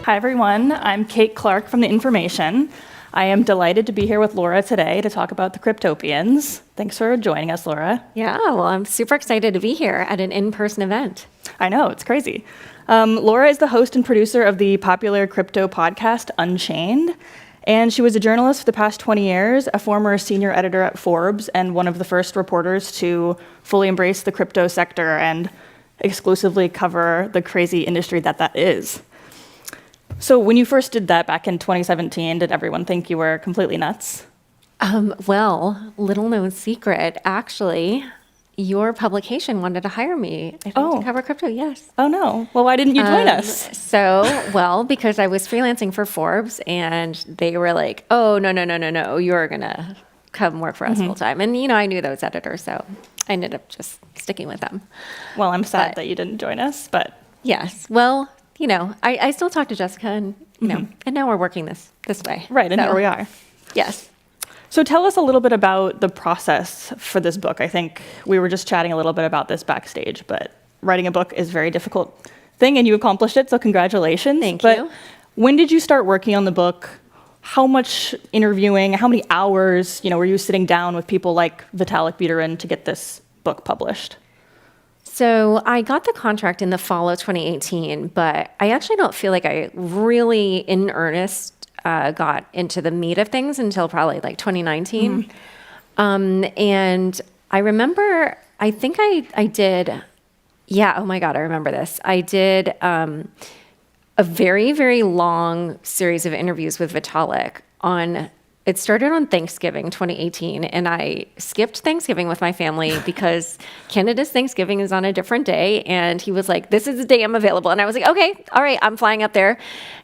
Hi, everyone. I'm Kate Clark from The Information. I am delighted to be here with Laura today to talk about the Cryptopians. Thanks for joining us, Laura. Yeah, well, I'm super excited to be here at an in-person event. I know, it's crazy. Laura is the host and producer of the popular crypto podcast Unchained, and she was a journalist for the past 20 years, a former senior editor at Forbes, and one of the first reporters to fully embrace the crypto sector and exclusively cover the crazy industry that is. So when you first did that back in 2017, did everyone think you were completely nuts? Well, little known secret, actually, your publication wanted to hire me, I think, to cover crypto, yes. Oh, no. Well, why didn't you join us? Well, because I was freelancing for Forbes, and they were like, oh, no, you're going to come work for us full time. And, I knew those editors, so I ended up just sticking with them. Well, I'm sad that you didn't join us, but... Yes, well... I still talk to Jessica, and and now we're working this way. Right, and here we are. Yes. So tell us a little bit about the process for this book. I think we were just chatting a little bit about this backstage, but writing a book is a very difficult thing, and you accomplished it, so congratulations. Thank you. When did you start working on the book? How much interviewing, how many hours, were you sitting down with people like Vitalik Buterin to get this book published? So I got the contract in the fall of 2018, but I actually don't feel like I really, in earnest, got into the meat of things until probably like 2019. And I remember, I think I did, oh my God, I remember this. I did a very, very long series of interviews with Vitalik it started on Thanksgiving 2018, and I skipped Thanksgiving with my family because Canada's Thanksgiving is on a different day, and he was like, this is the day I'm available. And I was like, okay, all right, I'm flying up there.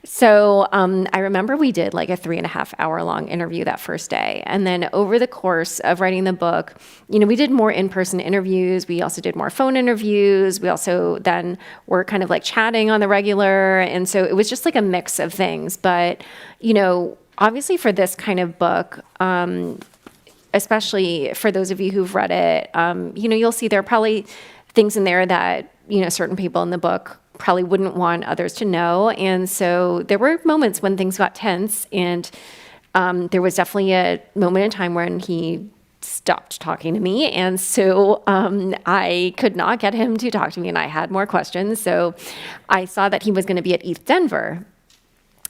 So I remember we did like a 3.5 hour long interview that first day. And then over the course of writing the book, we did more in-person interviews. We also did more phone interviews. We also then were kind of like chatting on the regular. And so it was just like a mix of things. But, obviously, for this kind of book, especially for those of you who've read it, you'll see there are probably things in there that, certain people in the book probably wouldn't want others to know. And so there were moments when things got tense, and there was definitely a moment in time when he stopped talking to me. And so I could not get him to talk to me, and I had more questions. So I saw that he was going to be at ETH Denver.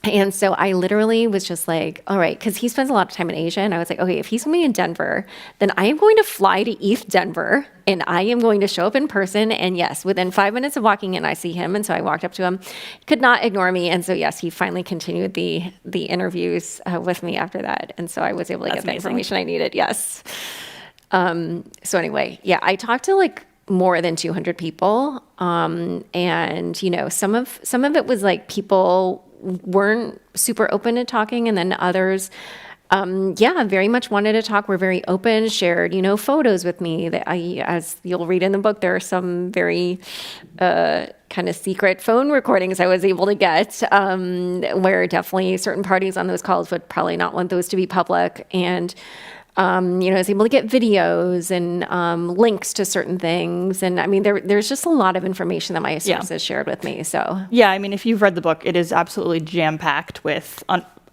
And so I literally was just like, all right, because he spends a lot of time in Asia. And I was like, okay, if he's going to be in Denver, then I am going to fly to ETH Denver, and I am going to show up in person. And yes, within 5 minutes of walking in, I see him. And so I walked up to him, could not ignore me. And so yes, he finally continued the interviews with me after that. And so I was able to get the information I needed. Yes. So anyway, I talked to like more than 200 people. And some of it was like people weren't super open to talking, and then others very much wanted to talk, were very open, shared photos with me that as you'll read in the book, there are some very kind of secret phone recordings I was able to get, where definitely certain parties on those calls would probably not want those to be public. And I was able to get videos and links to certain things. And I mean, there's just a lot of information that my sources shared with me. So yeah, I mean, if you've read the book, it is absolutely jam-packed with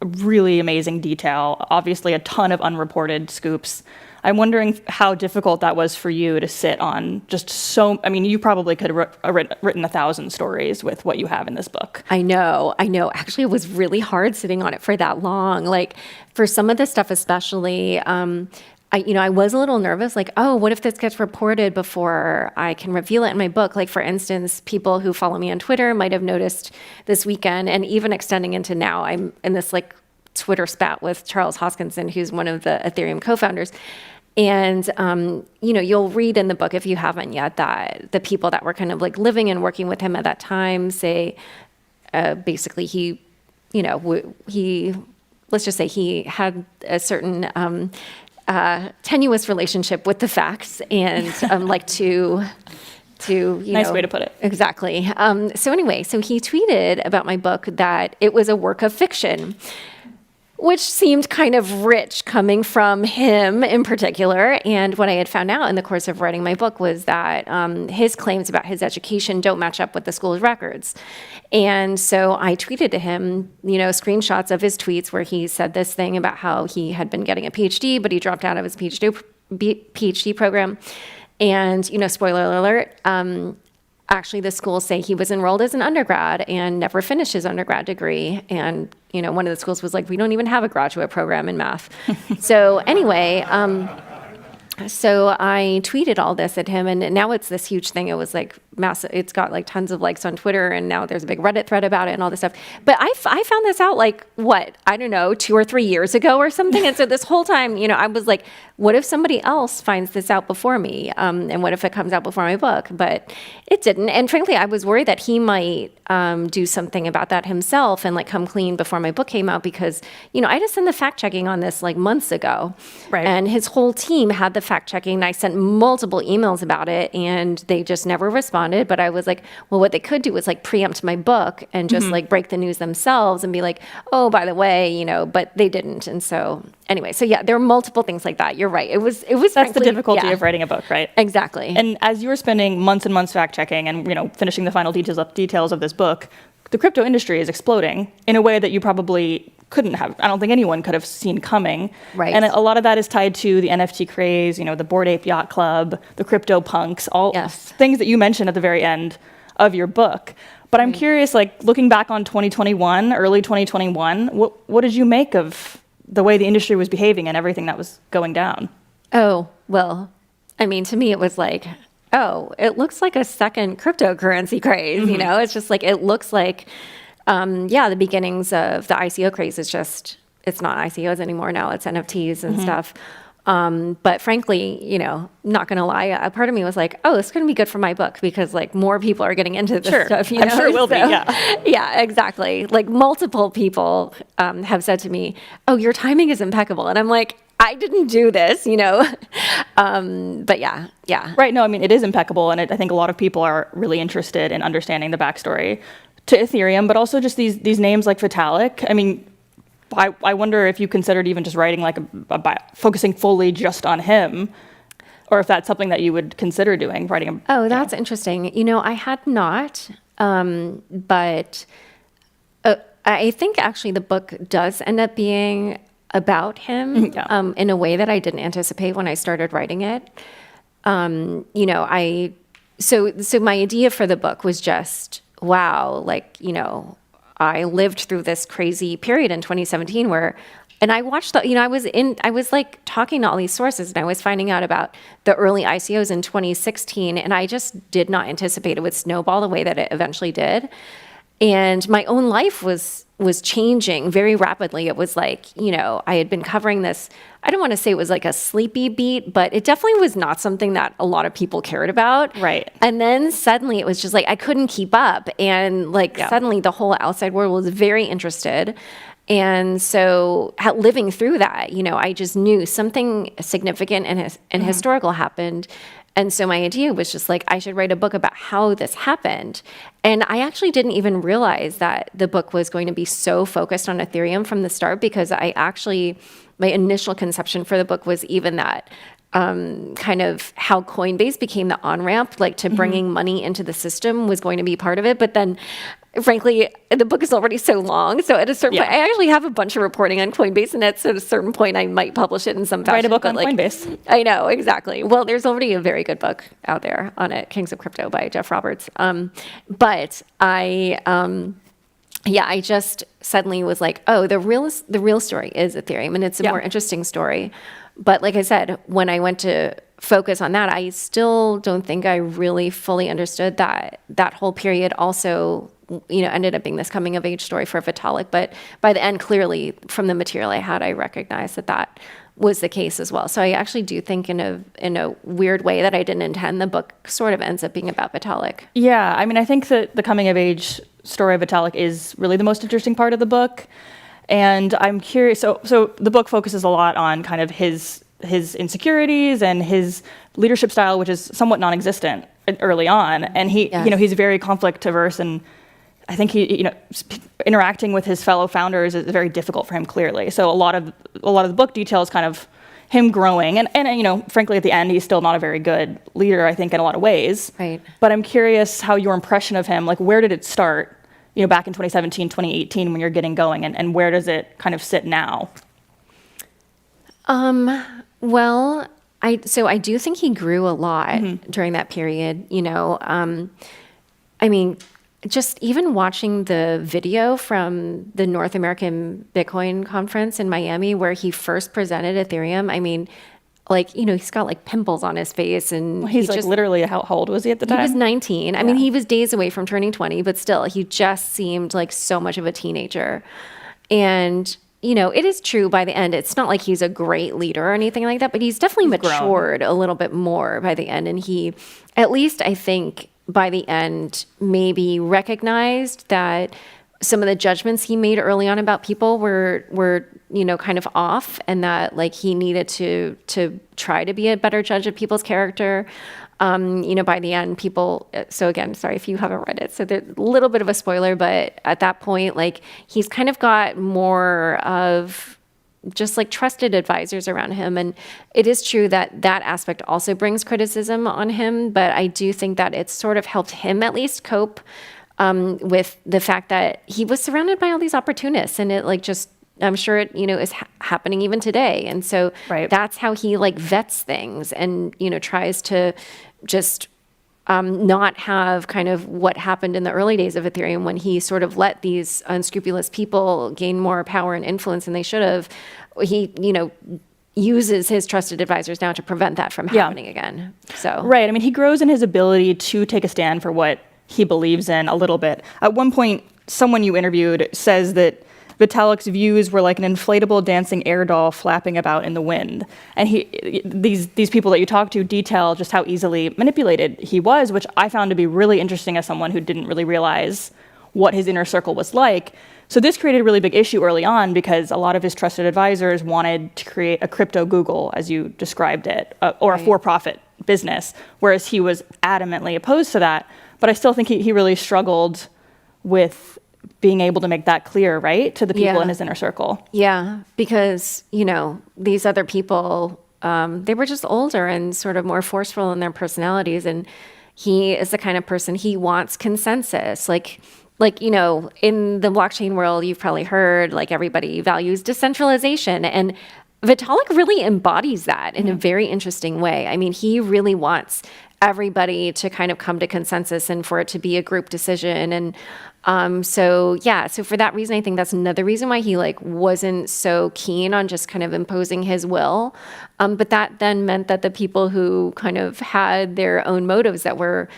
really amazing detail, obviously a ton of unreported scoops. I'm wondering how difficult that was for you to sit on you probably could have written 1,000 stories with what you have in this book. I know. Actually, it was really hard sitting on it for that long. Like for some of this stuff, especially, I was a little nervous, like, oh, what if this gets reported before I can reveal it in my book? Like, for instance, people who follow me on Twitter might have noticed this weekend, and even extending into now, I'm in this like Twitter spat with Charles Hoskinson, who's one of the Ethereum co-founders. And, you'll read in the book, if you haven't yet, that the people that were kind of like living and working with him at that time say, basically he let's just say he had a certain tenuous relationship with the facts, and like to nice way to put it. Exactly. So anyway, so he tweeted about my book that it was a work of fiction, which seemed kind of rich coming from him in particular. And what I had found out in the course of writing my book was that his claims about his education don't match up with the school's records. And so I tweeted to him, screenshots of his tweets where he said this thing about how he had been getting a PhD, but he dropped out of his PhD program. And, spoiler alert, actually the schools say he was enrolled as an undergrad and never finished his undergrad degree. And, one of the schools was like, we don't even have a graduate program in math. So anyway, so I tweeted all this at him, and now it's this huge thing. It was like massive. It's got like tons of likes on Twitter, and now there's a big Reddit thread about it and all this stuff. But I found this out like, I don't know, 2 or 3 years ago or something. And so this whole time, I was like, what if somebody else finds this out before me? And what if it comes out before my book? But it didn't. And frankly, I was worried that he might do something about that himself and like come clean before my book came out because, I just sent the fact checking on this like months ago. Right. And his whole team had the fact checking. I sent multiple emails about it and they just never responded. But I was like, well, what they could do was like preempt my book and just like break the news themselves and be like, oh, by the way, but they didn't. And so anyway, so yeah, there are multiple things like that. You're right. It was That's frankly, the difficulty of writing a book, right? Exactly. And as you were spending months and months fact checking and finishing the final details of this book, the crypto industry is exploding in a way that you probably couldn't have. I don't think anyone could have seen coming. Right. And a lot of that is tied to the NFT craze, the Bored Ape Yacht Club, the crypto punks, all things that you mentioned at the very end of your book. But I'm curious, like looking back on 2021, early 2021, what did you make of the way the industry was behaving and everything that was going down? Oh, well, I mean, to me, it was like, oh, it looks like a second cryptocurrency craze. It's just like, it looks like, the beginnings of the ICO craze is just, it's not ICOs anymore now, it's NFTs and stuff. But frankly, not going to lie, a part of me was like, oh, this is going to be good for my book because like more people are getting into this stuff. I'm sure it will be, yeah. Yeah, exactly. Like multiple people have said to me, oh, your timing is impeccable. And I'm like, I didn't do this, but yeah. Right, no, I mean, it is impeccable. And I think a lot of people are really interested in understanding the backstory to Ethereum, but also just these names like Vitalik. I mean, I wonder if you considered even just writing like focusing fully just on him, or if that's something that you would consider doing, writing. Oh, that's interesting. I had not, but I think actually the book does end up being about him in a way that I didn't anticipate when I started writing it. So my idea for the book was just, wow, like, I lived through this crazy period in 2017 and I watched I was like talking to all these sources and I was finding out about the early ICOs in 2016 and I just did not anticipate it would snowball the way that it eventually did. And my own life was changing very rapidly. It was like, I had been covering this, I don't want to say it was like a sleepy beat, but it definitely was not something that a lot of people cared about. Right. And then suddenly it was just like, I couldn't keep up. And suddenly the whole outside world was very interested. And so living through that, I just knew something significant and historical happened. And so my idea was just like, I should write a book about how this happened. And I actually didn't even realize that the book was going to be so focused on Ethereum from the start because my initial conception for the book was even that kind of how Coinbase became the on-ramp, like to bringing money into the system was going to be part of it. But then frankly, the book is already so long. So at a certain point, I actually have a bunch of reporting on Coinbase, and at a certain point, I might publish it in some fashion. Write a book on Coinbase. I know, exactly. Well, there's already a very good book out there on it, Kings of Crypto by Jeff Roberts. But I just suddenly was like, oh, the real story is Ethereum, and it's a more interesting story. But like I said, when I went to focus on that, I still don't think I really fully understood that whole period also ended up being this coming of age story for Vitalik. But by the end, clearly from the material I had, I recognized that was the case as well. So I actually do think in a weird way that I didn't intend, the book sort of ends up being about Vitalik. Yeah, I mean, I think that the coming of age story of Vitalik is really the most interesting part of the book. And I'm curious, so the book focuses a lot on kind of his insecurities and his leadership style, which is somewhat non-existent early on. And he's very conflict averse and I think interacting with his fellow founders is very difficult for him, clearly. So a lot of the book details kind of him growing, and frankly, at the end, he's still not a very good leader, I think, in a lot of ways. Right. But I'm curious how your impression of him, like, where did it start, back in 2017, 2018, when you're getting going, and where does it kind of sit now? Well, I do think he grew a lot during that period. I mean, just even watching the video from the North American Bitcoin conference in Miami where he first presented Ethereum, I mean, he's got like pimples on his face, and he's like literally, how old was he at the time? He was 19. I mean, he was days away from turning 20, but still, he just seemed like so much of a teenager. And it is true by the end, it's not like he's a great leader or anything like that, but he's definitely matured a little bit more by the end. And he, at least I think by the end, maybe recognized that some of the judgments he made early on about people were kind of off, and that like he needed to try to be a better judge of people's character. By the end, people, so again, sorry if you haven't read it, so there's a little bit of a spoiler, but at that point, like, he's kind of got more of just like trusted advisors around him. And it is true that that aspect also brings criticism on him, but I do think that it's sort of helped him at least cope with the fact that he was surrounded by all these opportunists, and it like just, I'm sure it, is happening even today. And so that's how he like vets things and, tries to just not have kind of what happened in the early days of Ethereum when he sort of let these unscrupulous people gain more power and influence than they should have. He, uses his trusted advisors now to prevent that from happening again. So right. I mean, he grows in his ability to take a stand for what he believes in a little bit. At one point, someone you interviewed says that Vitalik's views were like an inflatable dancing air doll flapping about in the wind. And these people that you talk to detail just how easily manipulated he was, which I found to be really interesting as someone who didn't really realize what his inner circle was like. So this created a really big issue early on because a lot of his trusted advisors wanted to create a crypto Google, as you described it, or a for-profit business, whereas he was adamantly opposed to that. But I still think he really struggled with being able to make that clear, right, to the people in his inner circle. Yeah, because, these other people, they were just older and sort of more forceful in their personalities. And he is the kind of person, he wants consensus. Like, in the blockchain world, you've probably heard, like, everybody values decentralization. And Vitalik really embodies that in a very interesting way. I mean, he really wants everybody to kind of come to consensus and for it to be a group decision. And so for that reason, I think that's another reason why he like wasn't so keen on just kind of imposing his will. But that then meant that the people who kind of had their own motives that were,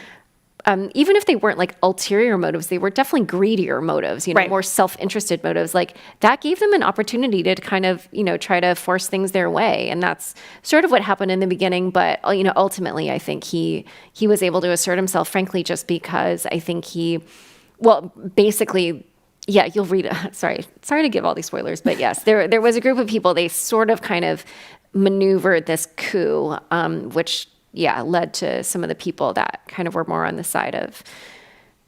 even if they weren't like ulterior motives, they were definitely greedier motives, more self-interested motives. Like that gave them an opportunity to kind of, try to force things their way. And that's sort of what happened in the beginning. But, ultimately, I think he was able to assert himself, frankly, just because I think basically, you'll read it. Sorry to give all these spoilers, but yes, there was a group of people, they sort of kind of maneuvered this coup, which led to some of the people that kind of were more on the side of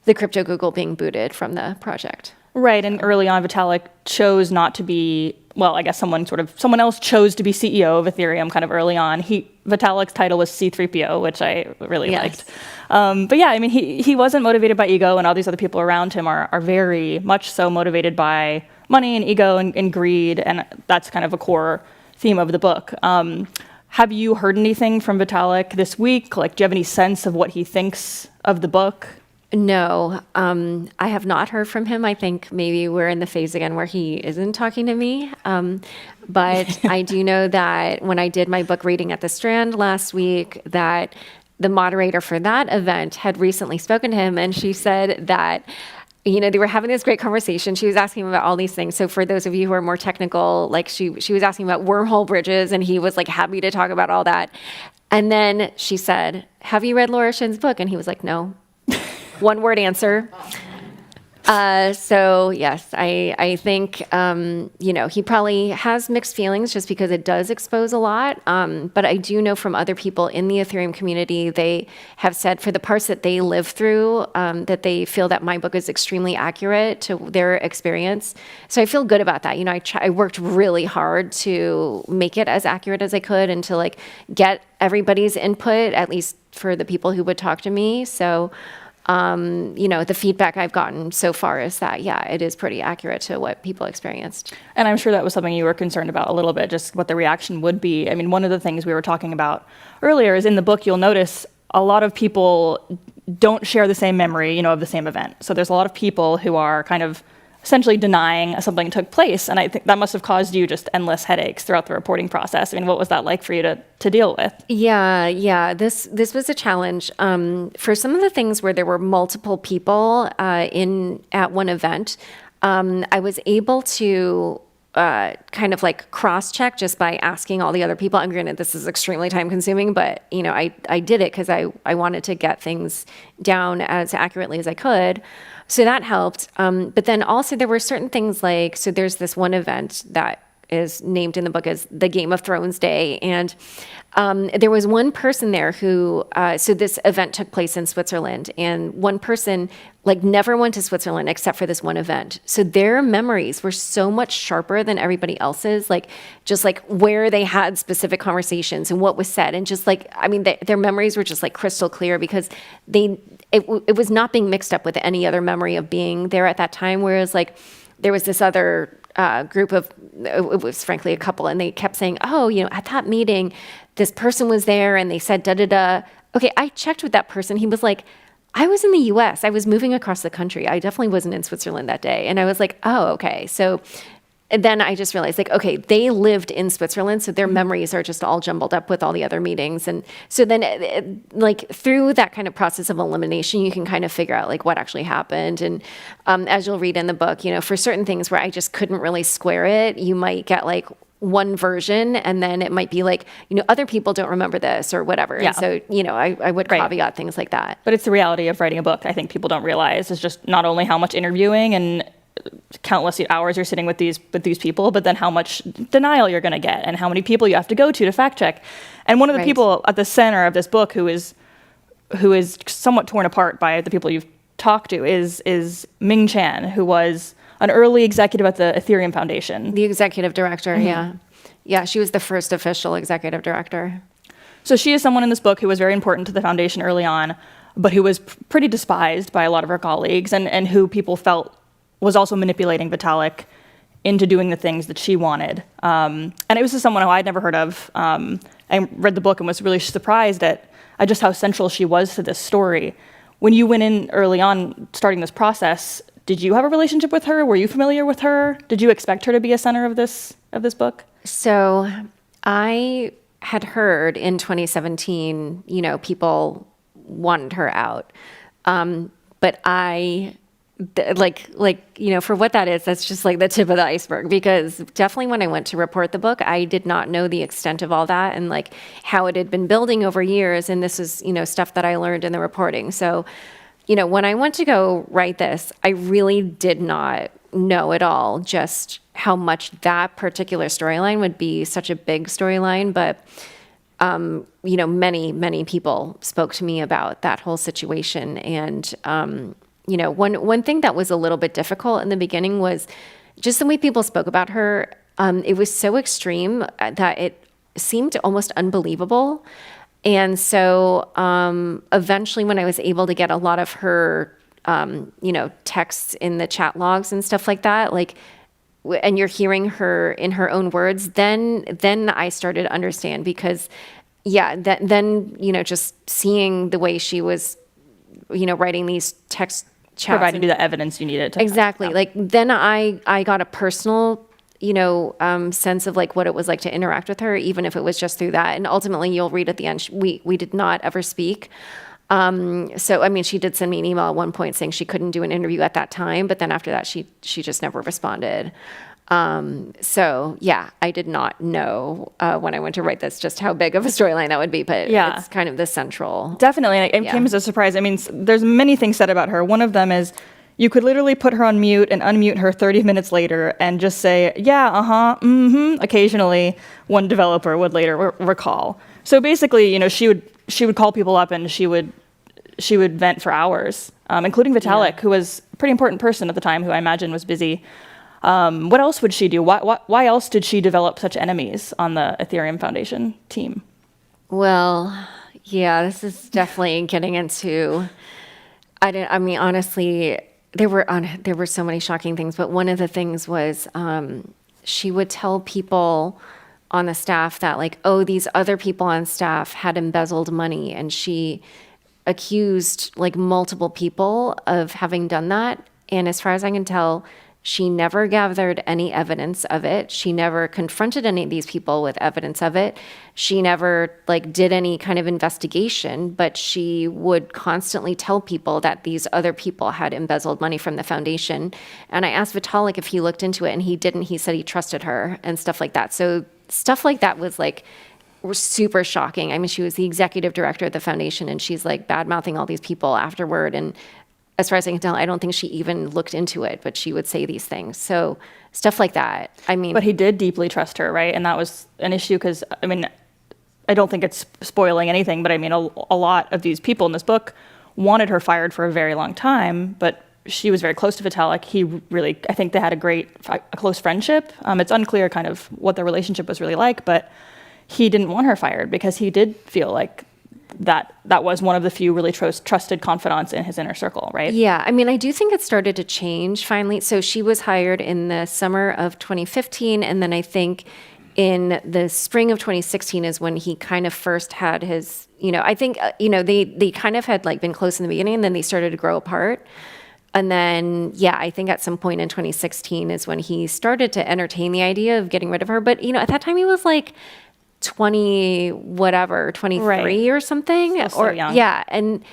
the crypto Google being booted from the project. Right, and early on, Vitalik chose not to be, well, I guess someone else chose to be CEO of Ethereum kind of early on. Vitalik's title was C3PO, which I really liked. But yeah, I mean, he wasn't motivated by ego, and all these other people around him are very much so motivated by money and ego and greed, and that's kind of a core theme of the book. Have you heard anything from Vitalik this week? Like, do you have any sense of what he thinks of the book? No, I have not heard from him. I think maybe we're in the phase again where he isn't talking to me. But I do know that when I did my book reading at the Strand last week, that the moderator for that event had recently spoken to him, and she said that they were having this great conversation. She was asking him about all these things. So for those of you who are more technical, like she was asking about wormhole bridges, and he was like happy to talk about all that. And then she said, "Have you read Laura Shin's book?" And he was like, "No." One word answer. So yes, I think, he probably has mixed feelings just because it does expose a lot. But I do know from other people in the Ethereum community, they have said for the parts that they live through, that they feel that my book is extremely accurate to their experience. So I feel good about that. I worked really hard to make it as accurate as I could and to like get everybody's input, at least for the people who would talk to me. So, the feedback I've gotten so far is that, yeah, it is pretty accurate to what people experienced. And I'm sure that was something you were concerned about a little bit, just what the reaction would be. I mean, one of the things we were talking about earlier is in the book, you'll notice a lot of people don't share the same memory, of the same event. So there's a lot of people who are kind of essentially denying something took place. And I think that must have caused you just endless headaches throughout the reporting process. I mean, what was that like for you to deal with? Yeah. This was a challenge. For some of the things where there were multiple people at one event, I was able to kind of like cross-check just by asking all the other people. And granted, this is extremely time-consuming, but I did it because I wanted to get things down as accurately as I could. So that helped. But then also there were certain things like, so there's this one event that is named in the book as the Game of Thrones Day. And there was one person there who, so this event took place in Switzerland, and one person like never went to Switzerland except for this one event. So their memories were so much sharper than everybody else's, like just like where they had specific conversations and what was said. And just like, I mean, their memories were just like crystal clear because it was not being mixed up with any other memory of being there at that time. Whereas like there was this other group of, it was frankly a couple, and they kept saying, oh, at that meeting, this person was there and they said da-da-da. Okay, I checked with that person. He was like, I was in the US. I was moving across the country. I definitely wasn't in Switzerland that day. And I was like, oh, okay. So then I just realized, like, okay, they lived in Switzerland, so their memories are just all jumbled up with all the other meetings. And so then, like, through that kind of process of elimination, you can kind of figure out, like, what actually happened. And as you'll read in the book, for certain things where I just couldn't really square it, you might get, like, one version, and then it might be like, other people don't remember this or whatever. Yeah. And so, I would caveat things like that. But it's the reality of writing a book. I think people don't realize is just not only how much interviewing and countless hours you're sitting with these people, but then how much denial you're going to get and how many people you have to go to fact check. And one of the people at the center of this book who is somewhat torn apart by the people you've talked to is Ming Chan, who was an early executive at the Ethereum Foundation. The executive director, yeah. Yeah, she was the first official executive director. So she is someone in this book who was very important to the foundation early on, but who was pretty despised by a lot of her colleagues and who people felt was also manipulating Vitalik into doing the things that she wanted. And it was just someone who I'd never heard of. I read the book and was really surprised at just how central she was to this story. When you went in early on starting this process, did you have a relationship with her? Were you familiar with her? Did you expect her to be a center of this book? So I had heard in 2017, people wanted her out. But for what that is, that's just like the tip of the iceberg, because definitely when I went to report the book, I did not know the extent of all that and like how it had been building over years. And this is, stuff that I learned in the reporting. So, when I went to go write this, I really did not know at all just how much that particular storyline would be such a big storyline. But, many, many people spoke to me about that whole situation. And, one thing that was a little bit difficult in the beginning was just the way people spoke about her. It was so extreme that it seemed almost unbelievable. And so eventually when I was able to get a lot of her, texts in the chat logs and stuff like that, and you're hearing her in her own words, then I started to understand because, then just seeing the way she was, writing these text chats. Providing you the evidence you needed. Exactly. Yeah. Then I got a personal sense of what it was like to interact with her, even if it was just through that. And ultimately, you'll read at the end, we did not ever speak. So, I mean, she did send me an email at one point saying she couldn't do an interview at that time, but then after that, she just never responded. So yeah, I did not know when I went to write this just how big of a storyline that would be, but it's kind of the central. Definitely, and it came as a surprise. I mean, there's many things said about her. One of them is, You could literally put her on mute and unmute her 30 minutes later and just say, yeah, occasionally, one developer would later recall. So basically, she would call people up and she would vent for hours, including Vitalik, who was a pretty important person at the time, who I imagine was busy. What else would she do? Why else did she develop such enemies on the Ethereum Foundation team? Well, yeah, this is definitely getting into. Honestly, there were so many shocking things, but one of the things was she would tell people on the staff that, like, oh, these other people on staff had embezzled money, and she accused like multiple people of having done that. And as far as I can tell, she never gathered any evidence of it. She never confronted any of these people with evidence of it. She never like did any kind of investigation, but she would constantly tell people that these other people had embezzled money from the foundation. And I asked Vitalik if he looked into it, and he didn't. He said he trusted her and stuff like that. So stuff like that was super shocking. I mean, she was the executive director of the foundation, and she's like bad-mouthing all these people afterward. And as far as I can tell, I don't think she even looked into it, but she would say these things. So stuff like that. I mean, but he did deeply trust her, right? And that was an issue because, I mean, I don't think it's spoiling anything, but I mean, a lot of these people in this book wanted her fired for a very long time, but she was very close to Vitalik. I think they had a close friendship. It's unclear kind of what their relationship was really like, but he didn't want her fired because he did feel like that was one of the few really trusted confidants in his inner circle, right? Yeah, I mean, I do think it started to change finally. So she was hired in the summer of 2015, and then I think in the spring of 2016 is when he kind of first had his, I think, they kind of had like been close in the beginning, and then they started to grow apart. And then, yeah, I think at some point in 2016 is when he started to entertain the idea of getting rid of her. But, at that time he was like 23 right. Or something. So young. Yeah. And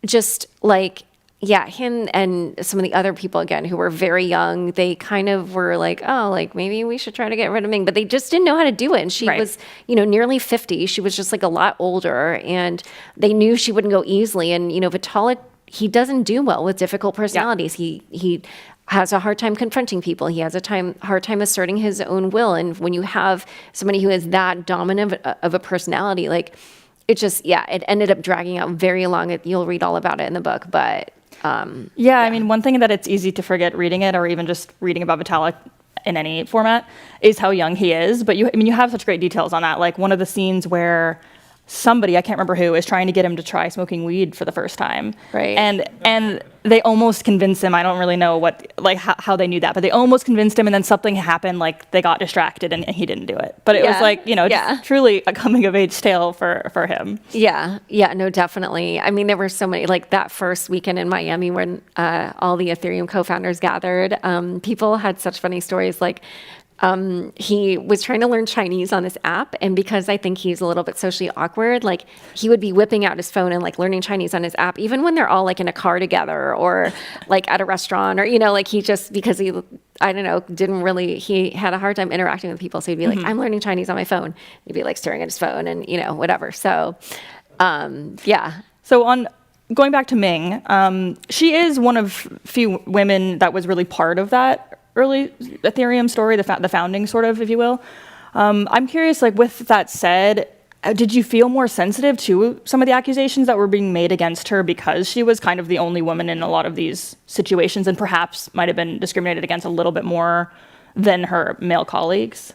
just like, yeah, him and some of the other people, again, who were very young, they kind of were like, oh, like maybe we should try to get rid of Ming, but they just didn't know how to do it. And she was, nearly 50. She was just like a lot older, and they knew she wouldn't go easily. And, Vitalik, he doesn't do well with difficult personalities. Yeah. He has a hard time confronting people. He has a hard time asserting his own will. And when you have somebody who is that dominant of a personality, like it just, it ended up dragging out very long. You'll read all about it in the book, but I mean, one thing that it's easy to forget reading it, or even just reading about Vitalik in any format, is how young he is. But you have such great details on that. Like one of the scenes where somebody, I can't remember who, is trying to get him to try smoking weed for the first time. Right. And they almost convinced him. I don't really know how they knew that, but they almost convinced him, and then something happened, like they got distracted and he didn't do it. But it was like, just truly a coming of age tale for him. Yeah. Yeah, no, definitely. I mean, there were so many, like that first weekend in Miami when all the Ethereum co-founders gathered, people had such funny stories. Like, he was trying to learn Chinese on this app, and because I think he's a little bit socially awkward, like he would be whipping out his phone and like learning Chinese on his app, even when they're all like in a car together or like at a restaurant, or like he just, because he, I don't know, he had a hard time interacting with people, so he'd be like, I'm learning Chinese on my phone. He'd be like staring at his phone and whatever. So So on going back to Ming, she is one of few women that was really part of that early Ethereum story, the founding sort of, if you will. I'm curious, like with that said, did you feel more sensitive to some of the accusations that were being made against her because she was kind of the only woman in a lot of these situations, and perhaps might have been discriminated against a little bit more than her male colleagues?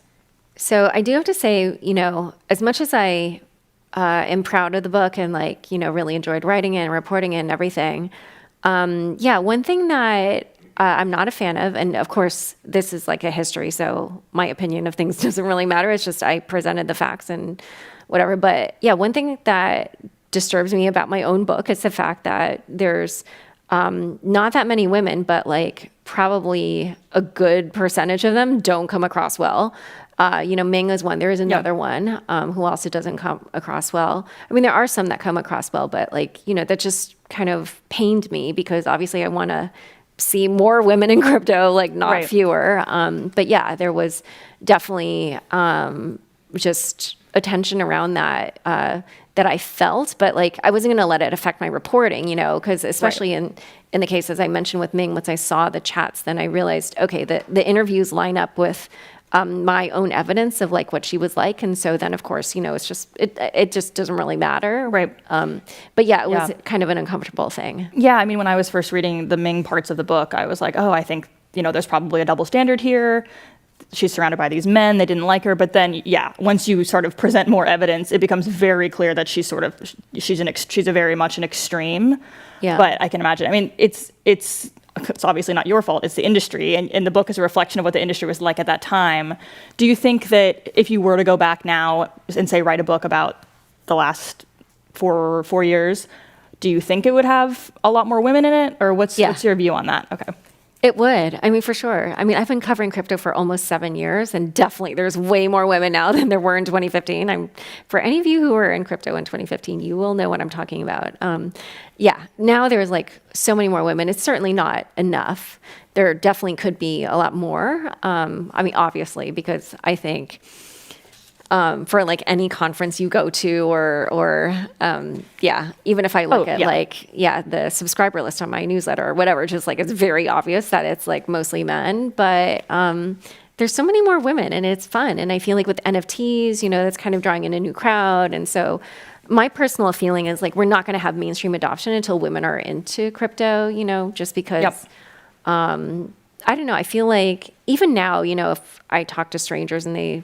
So I do have to say, as much as I am proud of the book and really enjoyed writing it and reporting it and everything, one thing that I'm not a fan of, and of course this is like a history, so my opinion of things doesn't really matter. It's just I presented the facts and whatever. But one thing that disturbs me about my own book is the fact that there's not that many women, but like probably a good percentage of them don't come across well. Ming is one. There is another one who also doesn't come across well. I mean, there are some that come across well, but that just kind of pained me because obviously I want to see more women in crypto, not fewer. But there was definitely just attention around that that I felt, but like I wasn't going to let it affect my reporting, because especially in the case, as I mentioned with Ming, once I saw the chats, then I realized, okay, the interviews line up with my own evidence of like what she was like, and so then of course, it's just it just doesn't really matter, Right. But yeah, it was kind of an uncomfortable thing. Yeah, I mean, when I was first reading the Ming parts of the book, I was like, oh, I think, there's probably a double standard here. She's surrounded by these men, they didn't like her. But then, once you sort of present more evidence, it becomes very clear that she's a very much an extreme. Yeah. But I can imagine, I mean, it's obviously not your fault, it's the industry. And the book is a reflection of what the industry was like at that time. Do you think that if you were to go back now and say, write a book about the last 4 years, do you think it would have a lot more women in it? Or what's your view on that? Okay. It would. I mean, for sure. I mean, I've been covering crypto for almost 7 years, and definitely there's way more women now than there were in 2015. For any of you who were in crypto in 2015, you will know what I'm talking about. Now there's like so many more women. It's certainly not enough. There definitely could be a lot more. I mean, obviously, because I think for like any conference you go to or even if I look at the subscriber list on my newsletter or whatever, just like it's very obvious that it's like mostly men, but there's so many more women and it's fun. And I feel like with NFTs, that's kind of drawing in a new crowd. And so my personal feeling is like, we're not going to have mainstream adoption until women are into crypto, just because, I don't know. I feel like even now, if I talk to strangers and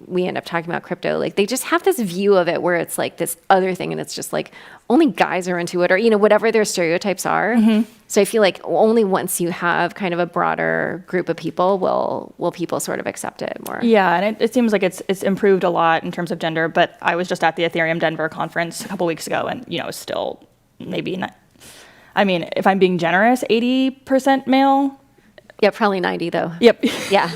we end up talking about crypto, like they just have this view of it where it's like this other thing and it's just like only guys are into it or, whatever their stereotypes are. Mm-hmm. So I feel like only once you have kind of a broader group of people will people sort of accept it more. Yeah, and it seems like it's improved a lot in terms of gender, but I was just at the Ethereum Denver conference a couple weeks ago and, still maybe not, I mean, if I'm being generous, 80% male. Yeah, probably 90 though. Yep. Yeah.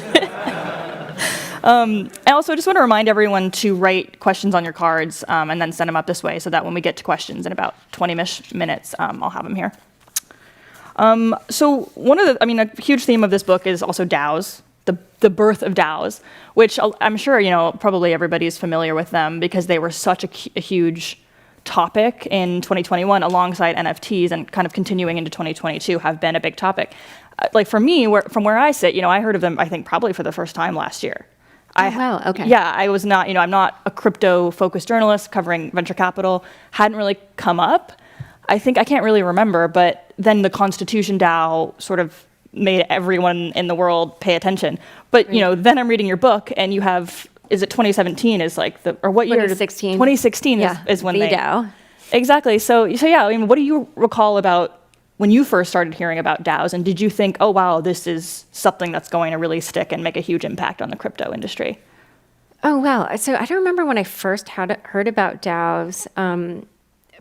And also, I just want to remind everyone to write questions on your cards and then send them up this way so that when we get to questions in about 20-ish minutes, I'll have them here. So a huge theme of this book is also DAOs, the birth of DAOs, which I'm sure, probably everybody's familiar with them because they were such a huge topic in 2021 alongside NFTs and kind of continuing into 2022 have been a big topic. Like for me, from where I sit, I heard of them, I think probably for the first time last year. Wow, okay. Yeah, I was not, I'm not a crypto-focused journalist covering venture capital. Hadn't really come up. I can't really remember, but then the Constitution DAO sort of made everyone in the world pay attention. But, then I'm reading your book and you have, is it 2017 is like or what year? 2016. 2016 is when the DAO. Exactly. So yeah, I mean, what do you recall about when you first started hearing about DAOs, and did you think, oh, wow, this is something that's going to really stick and make a huge impact on the crypto industry? Oh, wow. So I don't remember when I first heard about DAOs.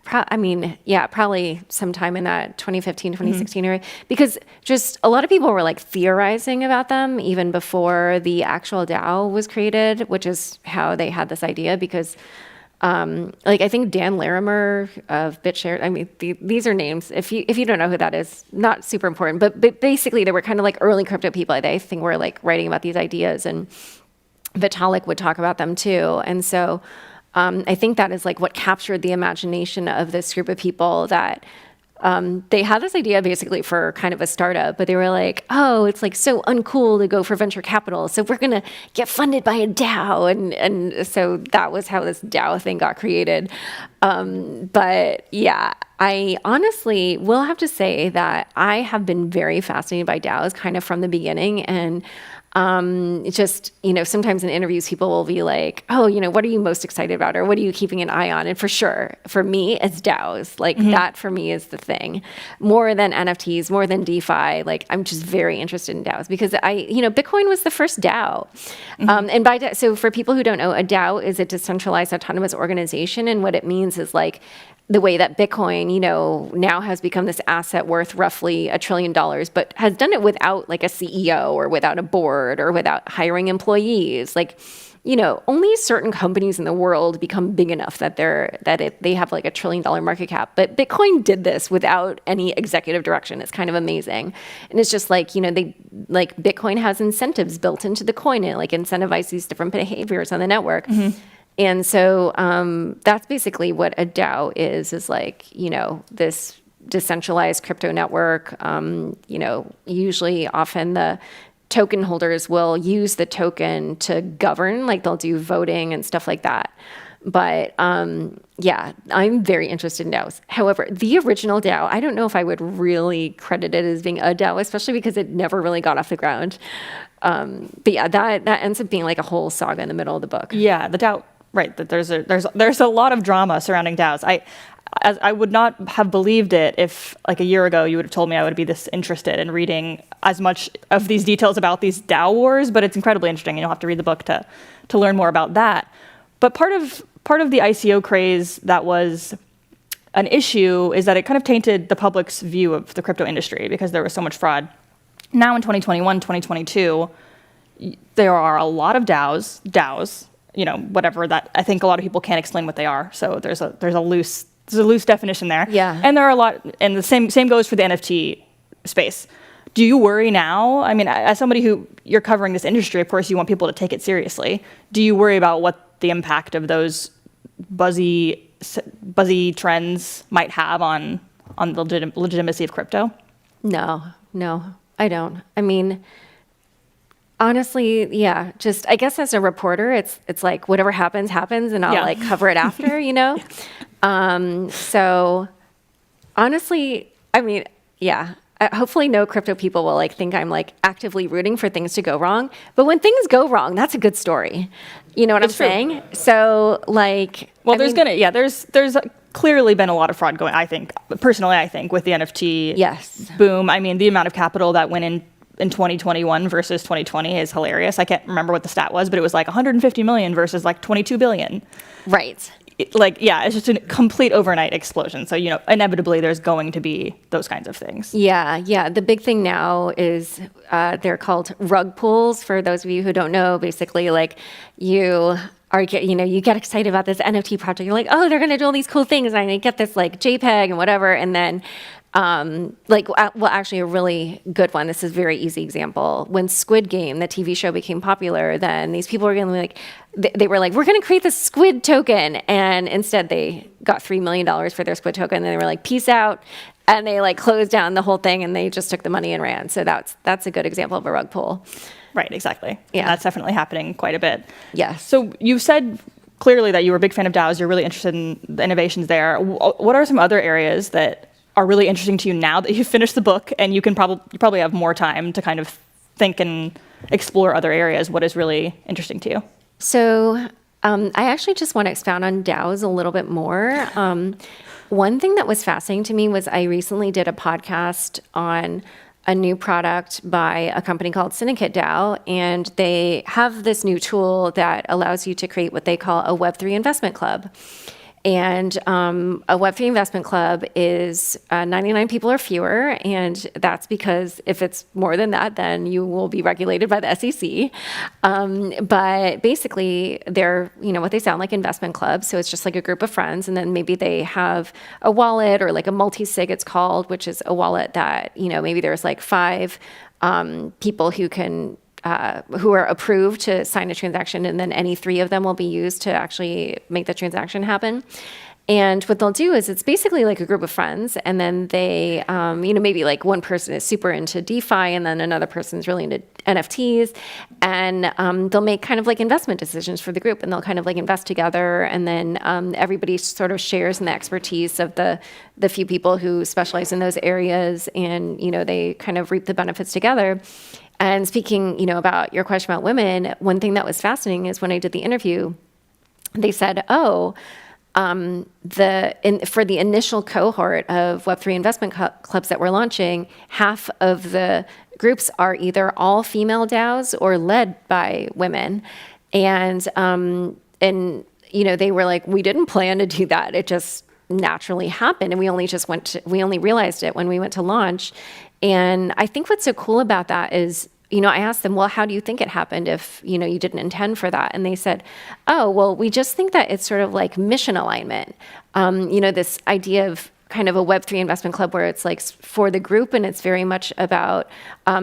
Probably sometime in that 2015, 2016 area, because just a lot of people were like theorizing about them even before the actual DAO was created, which is how they had this idea because I think Dan Larimer of BitShares, I mean, these are names. If you don't know who that is, not super important, but basically they were kind of like early crypto people. They think were like writing about these ideas, and Vitalik would talk about them too. And so I think that is like what captured the imagination of this group of people that they had this idea basically for kind of a startup, but they were like, oh, it's like so uncool to go for venture capital. So we're going to get funded by a DAO. And so that was how this DAO thing got created. But yeah, I honestly will have to say that I have been very fascinated by DAOs kind of from the beginning. And just, sometimes in interviews, people will be like, oh, what are you most excited about? Or what are you keeping an eye on? And for sure, for me, it's DAOs. Like that for me is the thing. More than NFTs, more than DeFi. Like I'm just very interested in DAOs because Bitcoin was the first DAO. And so for people who don't know, a DAO is a decentralized autonomous organization. And what it means is like, the way that Bitcoin, now has become this asset worth roughly $1 trillion, but has done it without like a CEO or without a board or without hiring employees. Like, only certain companies in the world become big enough that they have like $1 trillion market cap. But Bitcoin did this without any executive direction. It's kind of amazing. And it's just like, Bitcoin has incentives built into the coin and it like incentivizes these different behaviors on the network. And so that's basically what a DAO is like, this decentralized crypto network. Usually often the token holders will use the token to govern, like they'll do voting and stuff like that. But yeah, I'm very interested in DAOs. However, the original DAO, I don't know if I would really credit it as being a DAO, especially because it never really got off the ground. But yeah, that ends up being like a whole saga in the middle of the book. Yeah, the DAO, right? That there's a lot of drama surrounding DAOs. I would not have believed it if, like a year ago, you would have told me I would be this interested in reading as much of these details about these DAO wars. But it's incredibly interesting, and you'll have to read the book to learn more about that. But part of the ICO craze that was an issue is that it kind of tainted the public's view of the crypto industry because there was so much fraud. Now in 2021, 2022, there are a lot of DAOs, whatever that. I think a lot of people can't explain what they are. So there's a loose definition there. Yeah. And there are a lot, and the same goes for the NFT space. Do you worry now? I mean, as somebody who you're covering this industry, of course you want people to take it seriously. Do you worry about what the impact of those buzzy trends might have on the legitimacy of crypto? No, I don't. I mean, honestly, yeah, just I guess as a reporter, it's like whatever happens, and I'll like cover it after, So honestly, I mean, yeah. Hopefully no crypto people will like think I'm like actively rooting for things to go wrong. But when things go wrong, that's a good story. You know what I'm saying? So like, well, there's clearly been a lot of fraud going, I think, personally, with the NFT boom. I mean, the amount of capital that went in 2021 versus 2020 is hilarious. I can't remember what the stat was, but it was like 150 million versus like 22 billion. Right. It's just a complete overnight explosion. So, inevitably there's going to be those kinds of things. Yeah. The big thing now is they're called rug pulls. For those of you who don't know, basically like you get excited about this NFT project. You're like, oh, they're going to do all these cool things. And I get this like JPEG and whatever. And then actually a really good one. This is a very easy example. When Squid Game, the TV show, became popular, then these people were going to be like, they were like, we're going to create the Squid token. And instead they got $3 million for their Squid token. And they were like, peace out. And they like closed down the whole thing and they just took the money and ran. So that's a good example of a rug pull. Right, exactly. Yeah. That's definitely happening quite a bit. Yes. So you said clearly that you were a big fan of DAOs. You're really interested in the innovations there. What are some other areas that are really interesting to you now that you've finished the book and you probably have more time to kind of think and explore other areas? What is really interesting to you? So I actually just want to expound on DAOs a little bit more. One thing that was fascinating to me was I recently did a podcast on a new product by a company called Syndicate DAO, and they have this new tool that allows you to create what they call a Web3 investment club. And a Web3 investment club is 99 people or fewer, and that's because if it's more than that, then you will be regulated by the SEC. But basically, they're what they sound like, investment clubs. So it's just like a group of friends, and then maybe they have a wallet or like a multi-sig, it's called, which is a wallet that maybe there's like 5 people who are approved to sign a transaction, and then any 3 of them will be used to actually make the transaction happen. And what they'll do is it's basically like a group of friends, and then they, maybe like one person is super into DeFi, and then another person's really into NFTs, and they'll make kind of like investment decisions for the group, and they'll kind of like invest together, and then everybody sort of shares in the expertise of the few people who specialize in those areas, and they kind of reap the benefits together. And speaking, about your question about women, one thing that was fascinating is when I did the interview, they said, for the initial cohort of Web3 investment clubs that we're launching, half of the groups are either all female DAOs or led by women. And they were like, we didn't plan to do that. It just naturally happened. And we only realized it when we went to launch. And I think what's so cool about that is, I asked them, well, how do you think it happened if, you didn't intend for that? And they said, oh, well, we just think that it's sort of like mission alignment. This idea of kind of a Web3 investment club where it's like for the group, and it's very much about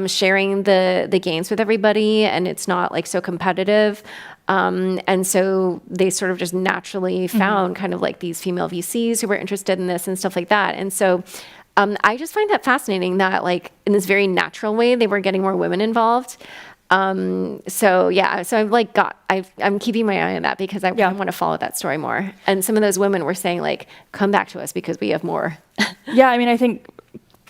sharing the gains with everybody, and it's not like so competitive. And so they sort of just naturally found kind of like these female VCs who were interested in this and stuff like that. And so I just find that fascinating that like in this very natural way, they were getting more women involved. So I've like I'm keeping my eye on that because I want to follow that story more. And some of those women were saying like, come back to us because we have more. Yeah, I mean, I think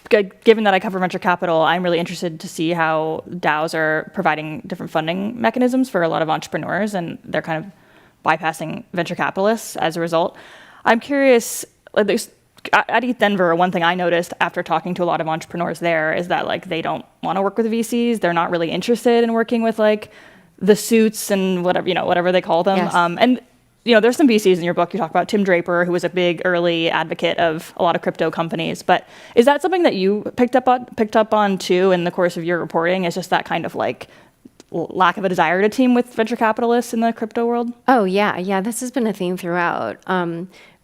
given that I cover venture capital, I'm really interested to see how DAOs are providing different funding mechanisms for a lot of entrepreneurs, and they're kind of bypassing venture capitalists as a result. I'm curious, at ETHDenver, one thing I noticed after talking to a lot of entrepreneurs there is that like they don't want to work with VCs. They're not really interested in working with like the suits and whatever they call them. Yes. There's some VCs in your book. You talk about Tim Draper, who was a big early advocate of a lot of crypto companies. But is that something that you picked up on too in the course of your reporting? Is just that kind of like lack of a desire to team with venture capitalists in the crypto world? Oh yeah. This has been a theme throughout.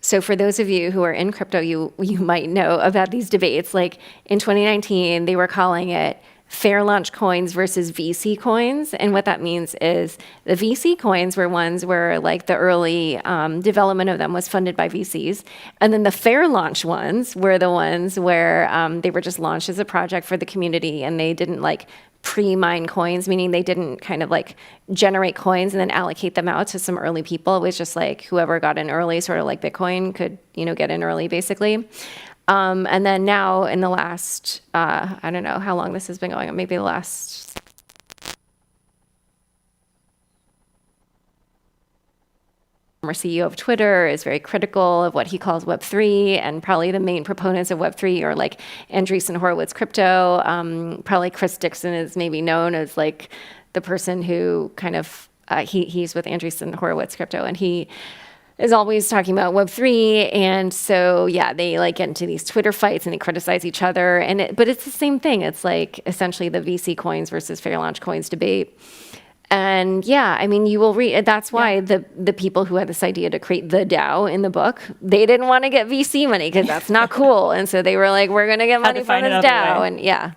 So for those of you who are in crypto, you might know about these debates. Like in 2019, they were calling it fair launch coins versus VC coins. And what that means is the VC coins were ones where like the early development of them was funded by VCs. And then the fair launch ones were the ones where they were just launched as a project for the community, and they didn't like pre-mine coins, meaning they didn't kind of like generate coins and then allocate them out to some early people. It was just like whoever got in early, sort of like Bitcoin could, get in early basically. And then now in the last, I don't know how long this has been going on, maybe the last former CEO of Twitter is very critical of what he calls Web3, and probably the main proponents of Web3 are like Andreessen Horowitz Crypto. Probably Chris Dixon is maybe known as like the person who kind of, he's with Andreessen Horowitz Crypto, and he is always talking about Web3. And so, they like get into these Twitter fights and they criticize each other. But it's the same thing. It's like essentially the VC coins versus fair launch coins debate. And you will read, that's why the people who had this idea to create the DAO in the book, they didn't want to get VC money because that's not cool. And so they were like, we're going to get money from this DAO. And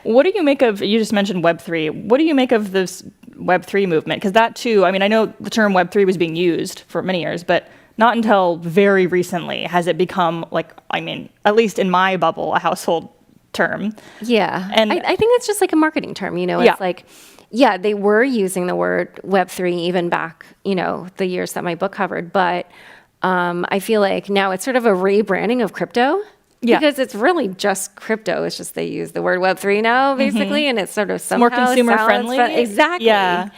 What do you make of, you just mentioned Web3, what do you make of this Web3 movement? Because that too, I know the term Web3 was being used for many years, but not until very recently has it become at least in my bubble, a household term. Yeah. And I think it's just like a marketing term, it's like, they were using the word Web3 even back, the years that my book covered. But I feel like now it's sort of a rebranding of crypto. Yeah. Because it's really just crypto. It's just they use the word Web3 now, basically, and it's sort of somehow more consumer friendly. Exactly. Yeah.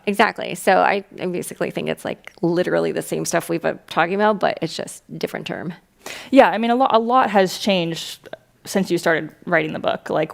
Exactly. So I basically think it's like literally the same stuff we've been talking about, but it's just a different term. Yeah. a lot has changed since you started writing the book. Like,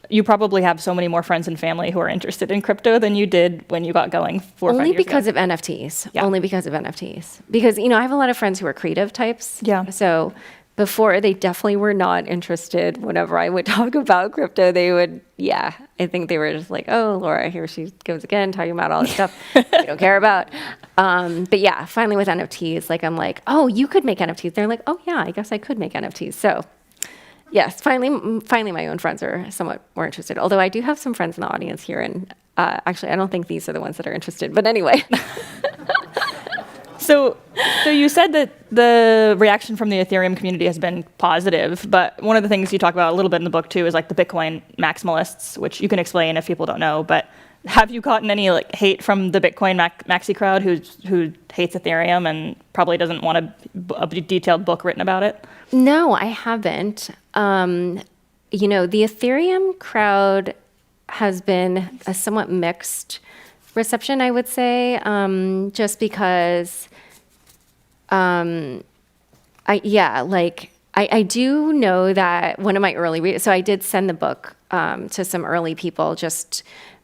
you probably have so many more friends and family who are interested in crypto than you did when you got going 4 or 5 years ago. Only because of NFTs. Yeah. Only because of NFTs. Because, I have a lot of friends who are creative types. Yeah. So before, they definitely were not interested. Whenever I would talk about crypto, they would, I think they were just like, oh, Laura, here she goes again, talking about all this stuff we don't care about. But finally with NFTs, like I'm like, oh, you could make NFTs. They're like, oh yeah, I guess I could make NFTs. So yes, finally my own friends are somewhat more interested. Although I do have some friends in the audience here, and actually I don't think these are the ones that are interested. But anyway. So you said that the reaction from the Ethereum community has been positive, but one of the things you talk about a little bit in the book too is like the Bitcoin maximalists, which you can explain if people don't know. But have you gotten any like hate from the Bitcoin maxi crowd who hates Ethereum and probably doesn't want a detailed book written about it? No, I haven't. The Ethereum crowd has been a somewhat mixed reception, I would say, just because I do know that one of my early so I did send the book to some early people just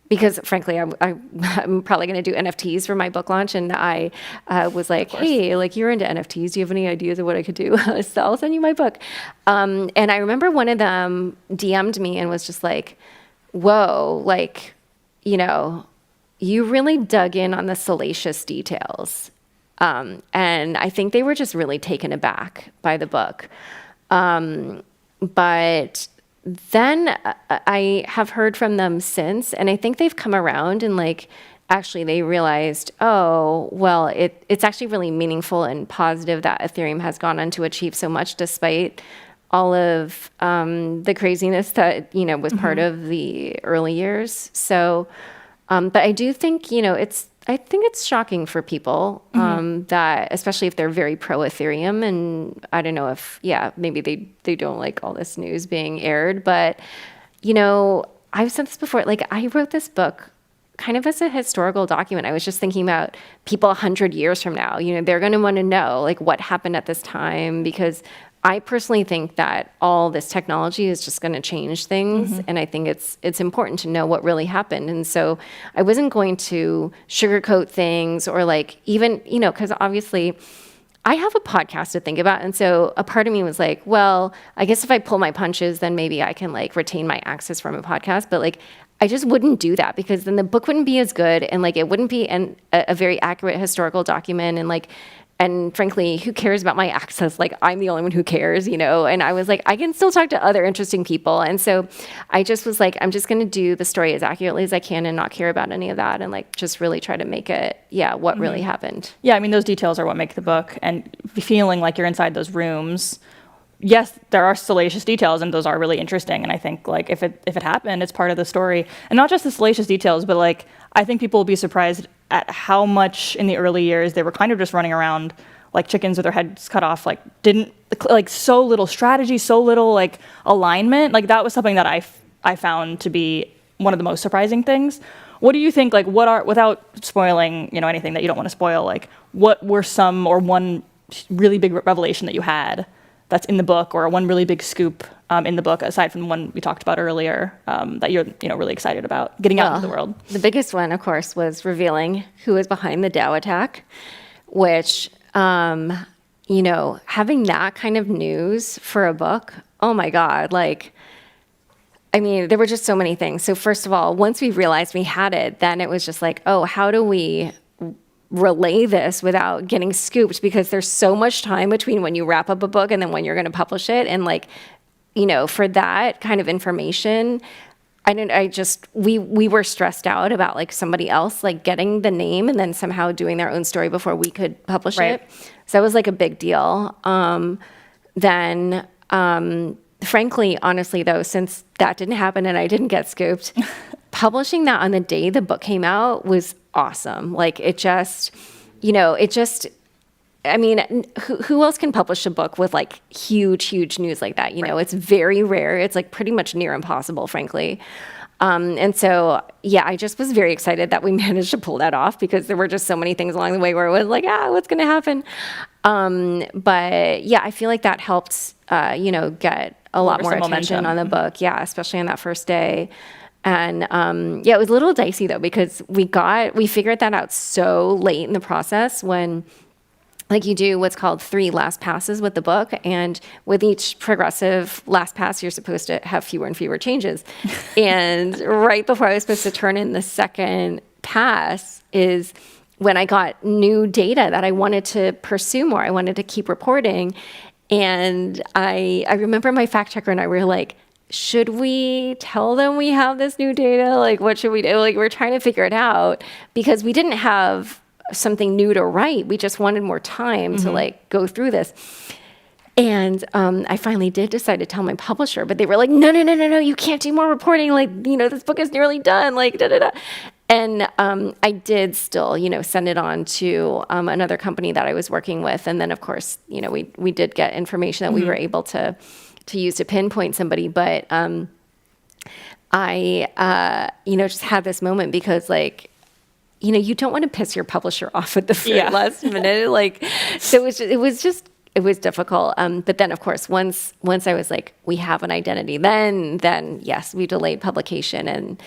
because, frankly, I'm probably going to do NFTs for my book launch, and I was like, hey, like you're into NFTs, do you have any ideas of what I could do? So I'll send you my book. And I remember one of them DM'd me and was just like, whoa, like, you really dug in on the salacious details. And I think they were just really taken aback by the book. But then I have heard from them since, and I think they've come around and like actually they realized, oh, well, it's actually really meaningful and positive that Ethereum has gone on to achieve so much despite all of the craziness that, you know, was part of the early years. So, but I do think, you know, I think it's shocking for people that, especially if they're very pro Ethereum, and I don't know if, yeah, maybe they don't like all this news being aired, but, you know, I've said this before, like I wrote this book kind of as a historical document. I was just thinking about people 100 years from now, you know, they're going to want to know like what happened at this time, because I personally think that all this technology is just going to change things. And I think it's important to know what really happened. And so I wasn't going to sugarcoat things or like even, you know, because obviously I have a podcast to think about. And so a part of me was like, well, I guess if I pull my punches, then maybe I can like retain my access from a podcast. But like, I just wouldn't do that, because then the book wouldn't be as good. And like, it wouldn't be a very accurate historical document. And like, and frankly, who cares about my access? Like, I'm the only one who cares, you know? And I was like, I can still talk to other interesting people. And so I just was like, I'm just going to do the story as accurately as I can and not care about any of that. And like, just really try to make it, yeah, what really happened. Yeah, I mean, those details are what make the book, and feeling like you're inside those rooms. Yes, there are salacious details, and those are really interesting. And I think like if it happened, it's part of the story, and not just the salacious details, but like I think people will be surprised at how much in the early years they were kind of just running around like chickens with their heads cut off, like didn't like so little strategy, so little like alignment. Like that was something that I found to be one of the most surprising things. What do you think? Like, what are, without spoiling, you know, anything that you don't want to spoil, like what were some or one really big revelation that you had that's in the book, or one really big scoop in the book, aside from the one we talked about earlier, that you're, you know, really excited about getting out into the world? The biggest one, of course, was revealing who was behind the DAO attack, which, you know, having that kind of news for a book, oh my God, like, I mean, there were just so many things. So first of all, once we realized we had it, then it was just like, oh, how do we relay this without getting scooped? Because there's so much time between when you wrap up a book and then when you're going to publish it. And like, you know, for that kind of information, we were stressed out about like somebody else like getting the name and then somehow doing their own story before we could publish it. So that was like a big deal. Then, frankly, honestly though, since that didn't happen and I didn't get scooped, publishing that on the day the book came out was awesome. Like it just, you know, I mean, who else can publish a book with like huge news like that? You know, it's very rare. It's like pretty much near impossible, frankly. And so, yeah, I just was very excited that we managed to pull that off, because there were just so many things along the way where it was like, what's going to happen? But yeah, I feel like that helped, you know, get a lot more attention on the book. Yeah, especially on that first day. And yeah, it was a little dicey though, because we figured that out so late in the process, when like you do what's called 3 last passes with the book. And with each progressive last pass, you're supposed to have fewer and fewer changes. And right before I was supposed to turn in the second pass is when I got new data that I wanted to pursue more. I wanted to keep reporting. And I remember my fact checker and I were like, should we tell them we have this new data? Like, what should we do? Like, we're trying to figure it out, because we didn't have something new to write. We just wanted more time to like go through this. And I finally did decide to tell my publisher, but they were like, no, you can't do more reporting. Like, you know, this book is nearly done, like, da-da-da. And I did still, you know, send it on to another company that I was working with. And then, of course, you know, we did get information that we were able to use to pinpoint somebody. But I, you know, just had this moment, because like, you know, you don't want to piss your publisher off at the very last minute. Like, so it was difficult. But then, of course, once I was like, we have an identity, then yes, we delayed publication. And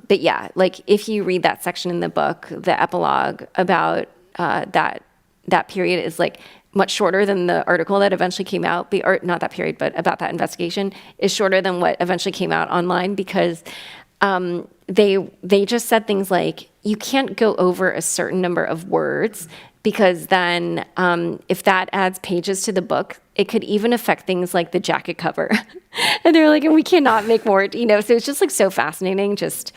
but yeah, like if you read that section in the book, the epilogue about that period is like much shorter than the article that eventually came out. Or not that period, but about that investigation is shorter than what eventually came out online, because they just said things like, you can't go over a certain number of words, because then if that adds pages to the book, it could even affect things like the jacket cover. And they're like, and we cannot make more, so it's just like so fascinating. Just,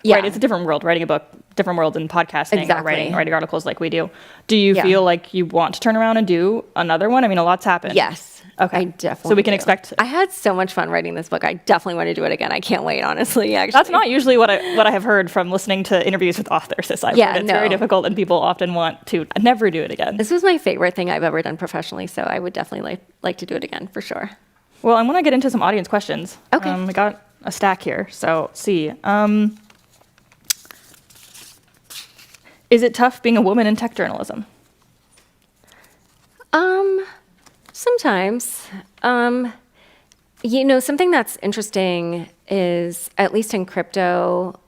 yeah. Right, it's a different world, writing a book, different world than podcasting or Exactly. writing articles like we do. Do you Yeah. feel like you want to turn around and do another one? I mean, a lot's happened. Yes. Okay. I definitely So we can do. expect. I had so much fun writing this book. I definitely want to do it again. I can't wait, honestly, actually. That's not usually what I have heard from listening to interviews with authors. I've Yeah, heard it's very no. difficult, and people often want to never do it again. This was my favorite thing I've ever done professionally, so I would definitely like to do it again, for sure. Well, I want to get into some audience questions. Okay. We got a stack here, so let's see. Is it tough being a woman in tech journalism? Sometimes. Something that's interesting is, at least in crypto,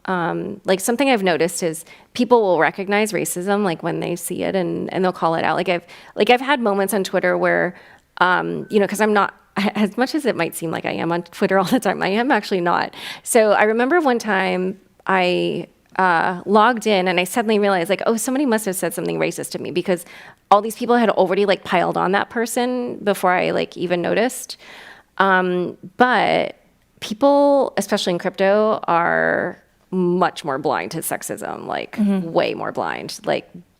like something I've noticed is people will recognize racism like when they see it and they'll call it out. I've had moments on Twitter where, because I'm not, as much as it might seem like I am on Twitter all the time, I am actually not. So I remember one time I logged in and I suddenly realized somebody must have said something racist to me, because all these people had already piled on that person before I even noticed. But people, especially in crypto, are much more blind to sexism, way more blind.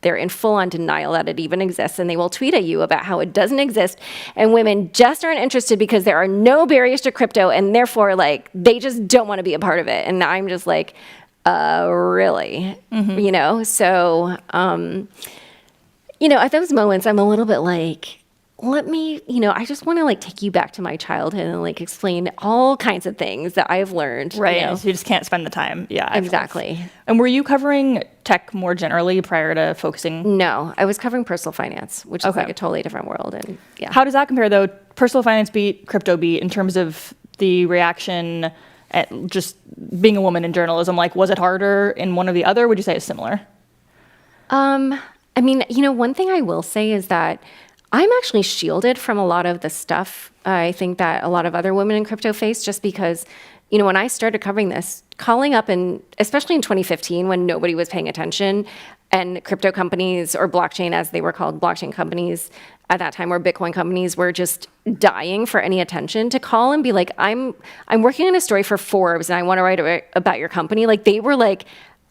They're in full on denial that it even exists, and they will tweet at you about how it doesn't exist, and women just aren't interested because there are no barriers to crypto, and therefore they just don't want to be a part of it. And I'm just really? So, at those moments, I'm a little bit let me, I just want to take you back to my childhood and explain all kinds of things that I've learned. Right. So you just can't spend the time. Yeah. Exactly. And were you covering tech more generally prior to focusing? No, I was covering personal finance, which is Okay. a totally different world. And yeah. How does that compare, though? Personal finance beat, crypto beat, in terms of the reaction at just being a woman in journalism? Was it harder in one or the other? Would you say it's similar? One thing I will say is that I'm actually shielded from a lot of the stuff I think that a lot of other women in crypto face, just because, when I started covering this, calling up, and especially in 2015 when nobody was paying attention, and crypto companies, or blockchain as they were called, blockchain companies at that time, or Bitcoin companies, were just dying for any attention, to call and be like, I'm working on a story for Forbes and I want to write about your company. They were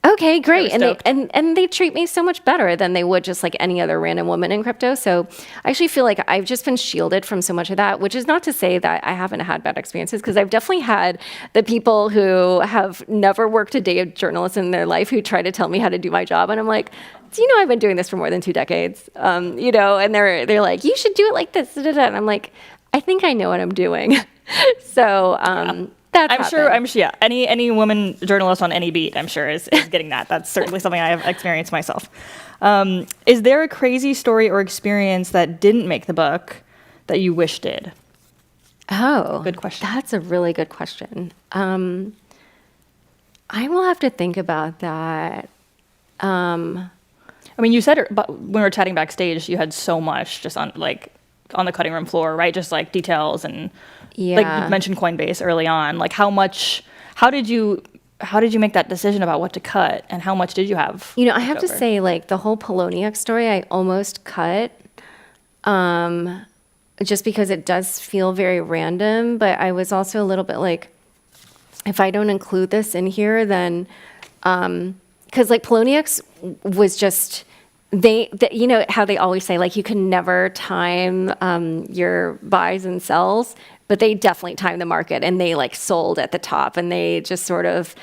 okay, great. And they treat me so much better than they would just any other random woman in crypto. So I actually feel like I've just been shielded from so much of that, which is not to say that I haven't had bad experiences, because I've definitely had the people who have never worked a day of journalism in their life who try to tell me how to do my job. And I'm like, do you know I've been doing this for more than 2 decades? And they're like, you should do it like this. And I'm like, I think I know what I'm doing. So, I'm sure. Yeah. Any woman journalist on any beat, I'm sure, is getting that. That's certainly something I have experienced myself. Is there a crazy story or experience that didn't make the book that you wish did? Oh, Good question. That's a really good question. I will have to think about that. You said but when we were chatting backstage, you had so much just on the cutting room floor, right? Just details and Yeah. you mentioned Coinbase early on. How did you make that decision about what to cut, and how much did you have? I have to left over? say, the whole Poloniex story, I almost cut, just because it does feel very random. But I was also a little bit if I don't include this in here, then, because Poloniex was just, how they always say, you can never time your buys and sells, but they definitely timed the market, and they sold at the top, and they just sort of,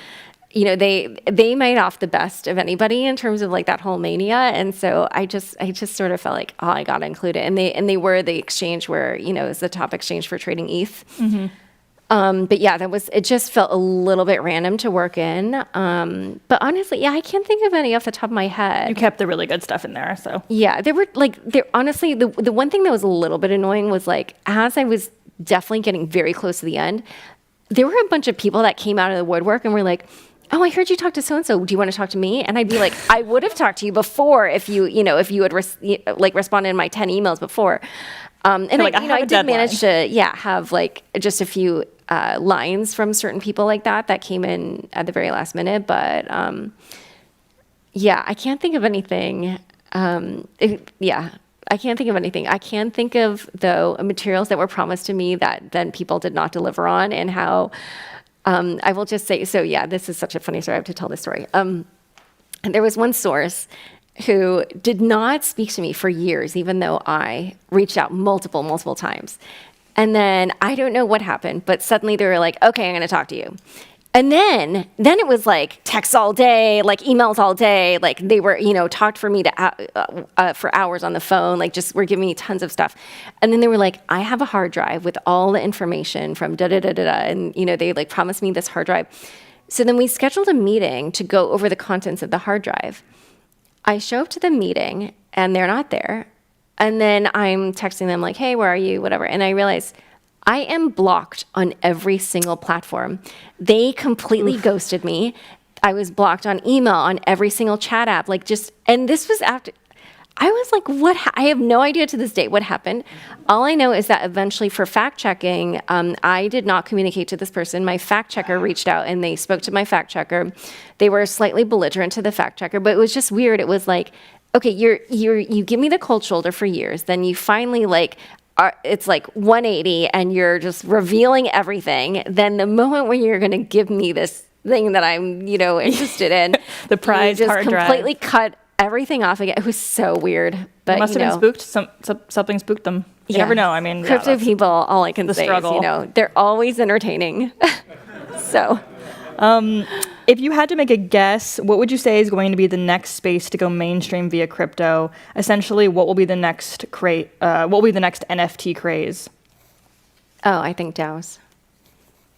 they made off the best of anybody in terms of that whole mania. And so I just sort of felt I got to include it. And they were the exchange where, it was the top exchange for trading ETH. Mm-hmm. But yeah, it just felt a little bit random to work in. But honestly, yeah, I can't think of any off the top of my head. You kept the really good stuff in there, so. Yeah, there were honestly, the one thing that was a little bit annoying was as I was definitely getting very close to the end, there were a bunch of people that came out of the woodwork and were like, oh, I heard you talk to so-and-so. Do you want to talk to me? And I'd be like, I would have talked to you before if you had responded to my 10 emails before. And I did manage to, have just a few lines from certain people that came in at the very last minute. But I can't think of anything. I can't think of anything. I can think of, though, materials that were promised to me that then people did not deliver on, and how I will just say, so yeah, this is such a funny story. I have to tell this story. And there was one source who did not speak to me for years, even though I reached out multiple times. And then I don't know what happened, but suddenly they were like, okay, I'm going to talk to you. And then it was like texts all day, like emails all day. Like they were, talked for me for hours on the phone, like just were giving me tons of stuff. And then they were like, I have a hard drive with all the information from da-da-da-da-da. And, they like promised me this hard drive. So then we scheduled a meeting to go over the contents of the hard drive. I show up to the meeting and they're not there. And then I'm texting them like, hey, where are you? Whatever. And I realize I am blocked on every single platform. They completely ghosted me. I was blocked on email, on every single chat app. And this was after, I was like, what? I have no idea to this day what happened. All I know is that eventually for fact checking, I did not communicate to this person. My fact checker reached out and they spoke to my fact checker. They were slightly belligerent to the fact checker, but it was just weird. It was like, okay, you give me the cold shoulder for years. Then you finally it's like 180 and you're just revealing everything. Then the moment when you're going to give me this thing that I'm, interested in, the prize you just hard drive. completely cut everything off again. It was so weird. But It must have been spooked. Something spooked them. You never know. I mean, crypto people, all I can say struggle. is, they're always entertaining. So. If you had to make a guess, what would you say is going to be the next space to go mainstream via crypto? Essentially, what will be the next what will be the next NFT craze? Oh, I think DAOs.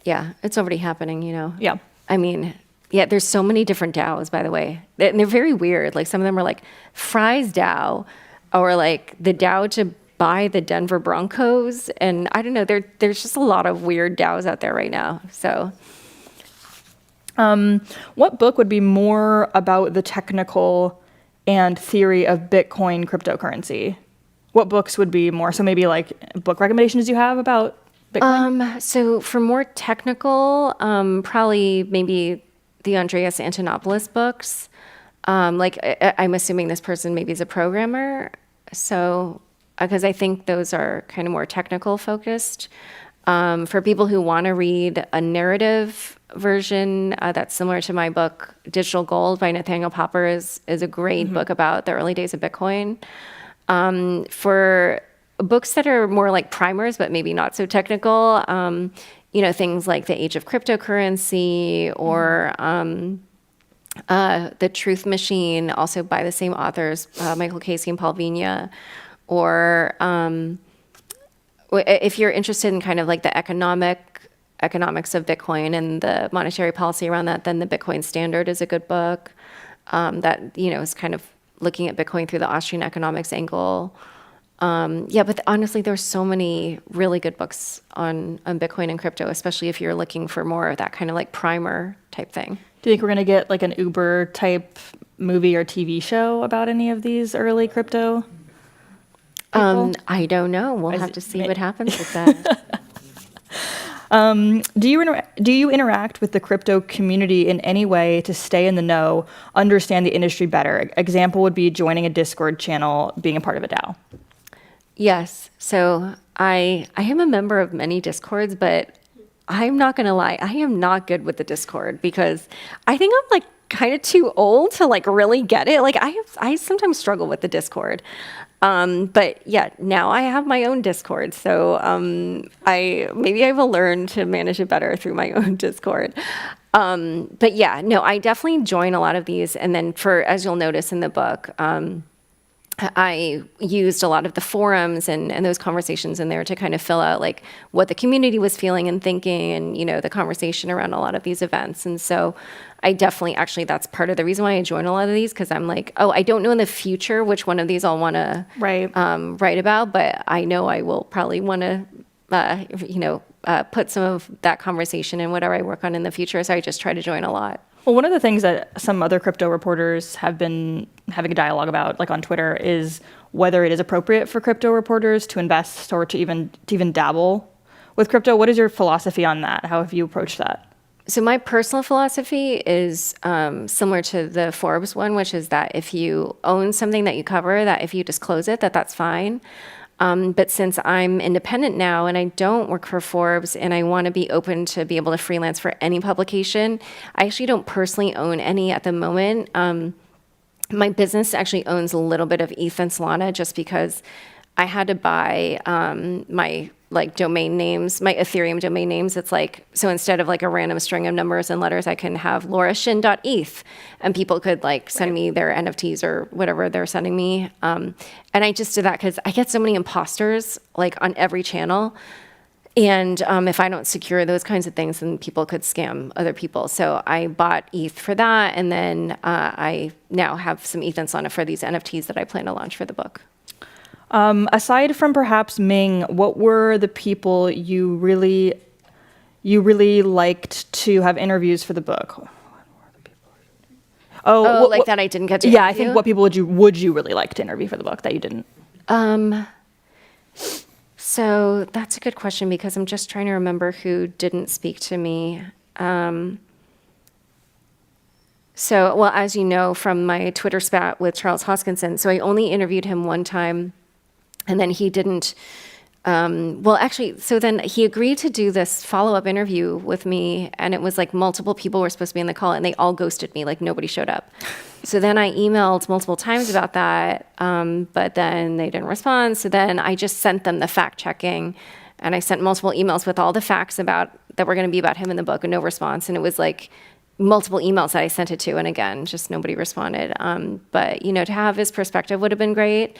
Yeah, it's already happening, Yeah. I mean, yeah, there's so many different DAOs, by the way. And they're very weird. Like some of them are like Fry's DAO, or like the DAO to buy the Denver Broncos. And I don't know, there's just a lot of weird DAOs out there right now. So What book would be more about the technical and theory of Bitcoin cryptocurrency? What books would be more? So maybe like book recommendations you have about Bitcoin? So for more technical, probably maybe the Andreas Antonopoulos books. I'm assuming this person maybe is a programmer. So, because I think those are kind of more technical focused. For people who want to read a narrative version that's similar to my book, Digital Gold by Nathaniel Popper is a great book about the early days of Bitcoin. For books that are more like primers, but maybe not so technical, things like The Age of Cryptocurrency or The Truth Machine, also by the same authors, Michael Casey and Paul Vigna, or if you're interested in kind of like the economics of Bitcoin and the monetary policy around that, then The Bitcoin Standard is a good book that, is kind of looking at Bitcoin through the Austrian economics angle. But honestly, there's so many really good books on Bitcoin and crypto, especially if you're looking for more of that kind of like primer type thing. Do you think we're going to get like an Uber type movie or TV show about any of these early crypto people? I don't know. We'll have to see what happens with that. Do you interact with the crypto community in any way to stay in the know, understand the industry better? Example would be joining a Discord channel, being a part of a DAO. Yes. So I am a member of many Discords, but I'm not going to lie. I am not good with the Discord because I think I'm like kind of too old to like really get it. Like I sometimes struggle with the Discord. But yeah, now I have my own Discord. So I will learn to manage it better through my own Discord. But yeah, no, I definitely join a lot of these. And then as you'll notice in the book, I used a lot of the forums and those conversations in there to kind of fill out like what the community was feeling and thinking and, the conversation around a lot of these events. And so I definitely, actually, that's part of the reason why I join a lot of these, because I'm like, oh, I don't know in the future which one of these I'll want to write about, but I know I will probably want to, put some of that conversation in whatever I work on in the future. So I just try to join a lot. Well, one of the things that some other crypto reporters have been having a dialogue about, like on Twitter, is whether it is appropriate for crypto reporters to invest or to even dabble with crypto. What is your philosophy on that? How have you approached that? So my personal philosophy is similar to the Forbes one, which is that if you own something that you cover, that if you disclose it, that's fine. But since I'm independent now and I don't work for Forbes and I want to be open to be able to freelance for any publication, I actually don't personally own any at the moment. My business actually owns a little bit of ETH and Solana just because I had to buy my domain names, my Ethereum domain names. It's like, so instead of like a random string of numbers and letters, I can have laurashin.eth and people could like send me their NFTs or whatever they're sending me. And I just did that because I get so many imposters like on every channel. And if I don't secure those kinds of things, then people could scam other people. So I bought ETH for that. And then I now have some ETH and Solana for these NFTs that I plan to launch for the book. Aside from perhaps Ming, what were the people you really liked to have interviews for the book? That I didn't get to Yeah, I interview? think what people would you really like to interview for the book that you didn't? So that's a good question because I'm just trying to remember who didn't speak to me. Well, as you know from my Twitter spat with Charles Hoskinson, so I only interviewed him one time, and then he didn't. So then he agreed to do this follow-up interview with me, and it was like multiple people were supposed to be in the call, and they all ghosted me, like nobody showed up. So then I emailed multiple times about that, but then they didn't respond. So then I just sent them the fact-checking, and I sent multiple emails with all the facts that were going to be about him in the book, and no response. And it was like multiple emails that I sent it to, and again, just nobody responded. But to have his perspective would have been great.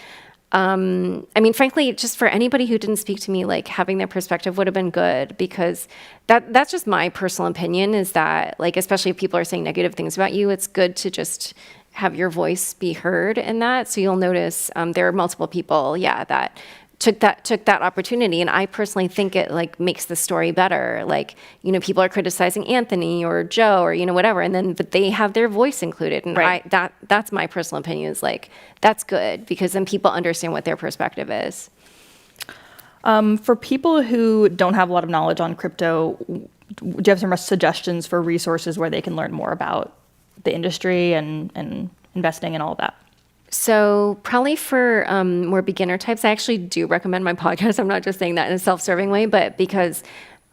Frankly, just for anybody who didn't speak to me, like having their perspective would have been good because that's just my personal opinion is that like, especially if people are saying negative things about you, it's good to just have your voice be heard in that. So you'll notice there are multiple people, that took that opportunity. And I personally think it like makes the story better. Like, people are criticizing Anthony or Joe or, whatever. But they have their voice included. And right. That's my personal opinion is like, that's good because then people understand what their perspective is. For people who don't have a lot of knowledge on crypto, do you have some suggestions for resources where they can learn more about the industry and investing and all of that? So probably for more beginner types, I actually do recommend my podcast. I'm not just saying that in a self-serving way, but because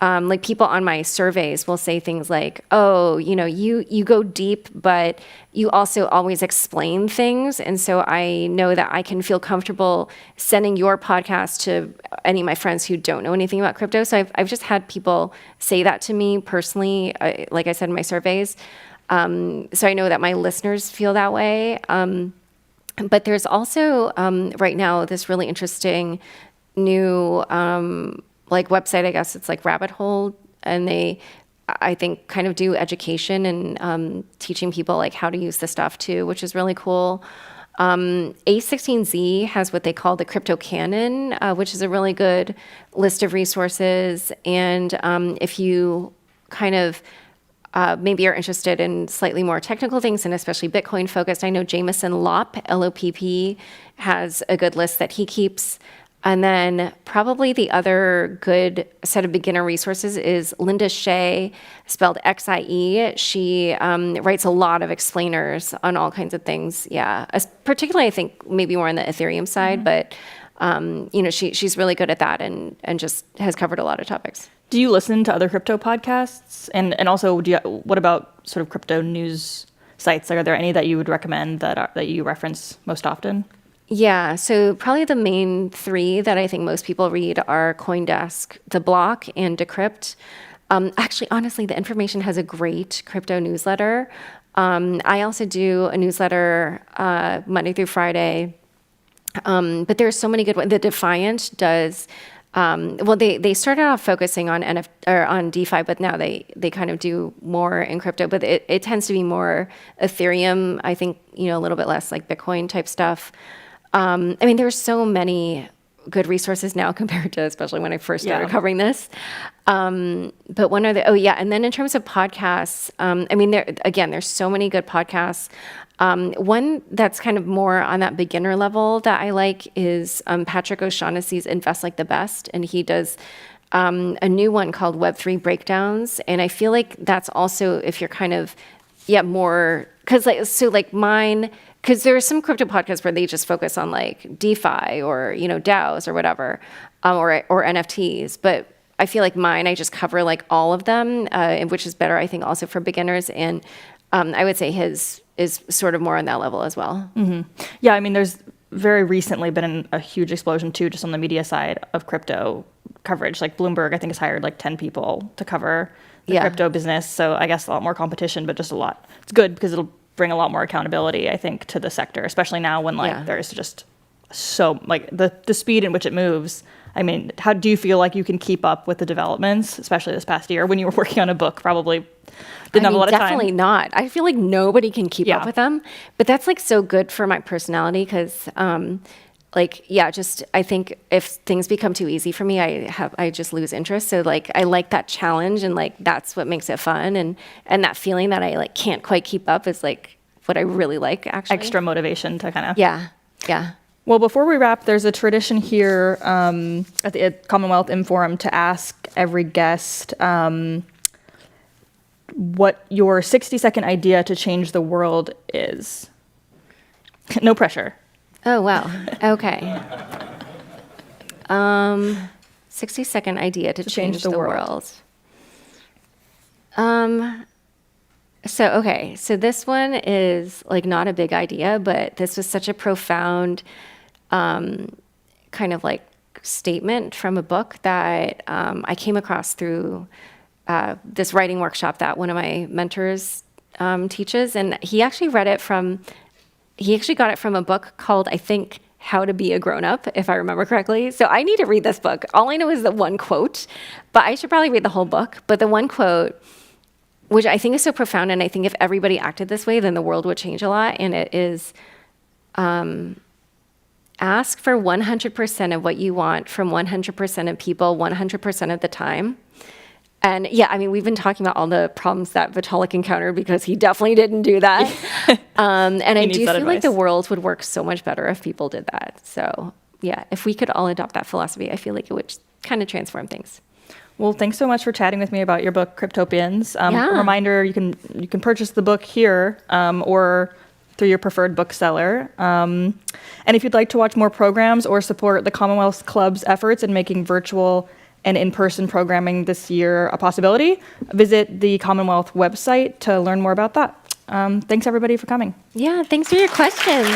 like people on my surveys will say things like, oh, you go deep, but you also always explain things. And so I know that I can feel comfortable sending your podcast to any of my friends who don't know anything about crypto. So I've just had people say that to me personally, like I said in my surveys. So I know that my listeners feel that way. But there's also right now this really interesting new website, I guess it's like Rabbit Hole, and they, I think, kind of do education and teaching people like how to use the stuff too, which is really cool. A16Z has what they call the Crypto Canon, which is a really good list of resources. And if you kind of maybe you're interested in slightly more technical things and especially Bitcoin focused. I know Jameson Lopp, Lopp, has a good list that he keeps. And then probably the other good set of beginner resources is Linda Shea, spelled Xie. She writes a lot of explainers on all kinds of things. Yeah, particularly I think maybe more on the Ethereum side, but she's really good at that and just has covered a lot of topics. Do you listen to other crypto podcasts? And also, what about sort of crypto news sites? Like, are there any that you would recommend that you reference most often? Yeah, so probably the main three that I think most people read are CoinDesk, The Block, and Decrypt. Actually, honestly, The Information has a great crypto newsletter. I also do a newsletter Monday through Friday. But there's so many good ones. The Defiant does. They started off focusing on on DeFi, but now they kind of do more in crypto. But it tends to be more Ethereum. I think a little bit less like Bitcoin type stuff. There's so many good resources now compared to especially when I first started covering this. But one are and then in terms of podcasts, there's so many good podcasts. One that's kind of more on that beginner level that I like is Patrick O'Shaughnessy's Invest Like the Best. And he does a new one called Web3 Breakdowns. And I feel like that's also if you're kind of, more, because mine, because there are some crypto podcasts where they just focus on like DeFi or, DAOs or whatever, or NFTs. But I feel like mine, I just cover like all of them, which is better, I think, also for beginners. And I would say his is sort of more on that level as well. Yeah, I mean, there's very recently been a huge explosion too, just on the media side of crypto coverage. Like Bloomberg, I think, has hired like 10 people to cover the crypto business. So I guess a lot more competition, but just a lot. It's good because it'll bring a lot more accountability, I think, to the sector, especially now when there's just so like the speed in which it moves. I mean, how do you feel like you can keep up with the developments, especially this past year when you were working on a book? Probably didn't have a lot of time. Definitely not. I feel like nobody can keep up with them, but that's like so good for my personality because, I think if things become too easy for me, I just lose interest. So like I like that challenge, and like that's what makes it fun, and that feeling that I like can't quite keep up is like what I really like, actually. Extra motivation to kind of yeah. Well, before we wrap, there's a tradition here at the Commonwealth Inforum to ask every guest what your 60-second idea to change the world is. No pressure. Oh, wow. Okay. 60-second idea to change the world. So this one is like not a big idea, but this was such a profound kind of like statement from a book that I came across through this writing workshop that one of my mentors teaches. And he actually got it from a book called, I think, How to Be a Grown-Up, if I remember correctly. So I need to read this book. All I know is the one quote, but I should probably read the whole book. But the one quote, which I think is so profound, and I think if everybody acted this way, then the world would change a lot. And it is, ask for 100% of what you want from 100% of people 100% of the time. And we've been talking about all the problems that Vitalik encountered because he definitely didn't do that. And I do feel like the world would work so much better if people did that. So if we could all adopt that philosophy, I feel like it would kind of transform things. Well, thanks so much for chatting with me about your book, Cryptopians. A reminder, you can purchase the book here or through your preferred bookseller. And if you'd like to watch more programs or support the Commonwealth Club's efforts in making virtual and in-person programming this year a possibility, visit the Commonwealth website to learn more about that. Thanks, everybody, for coming. Yeah, thanks for your questions.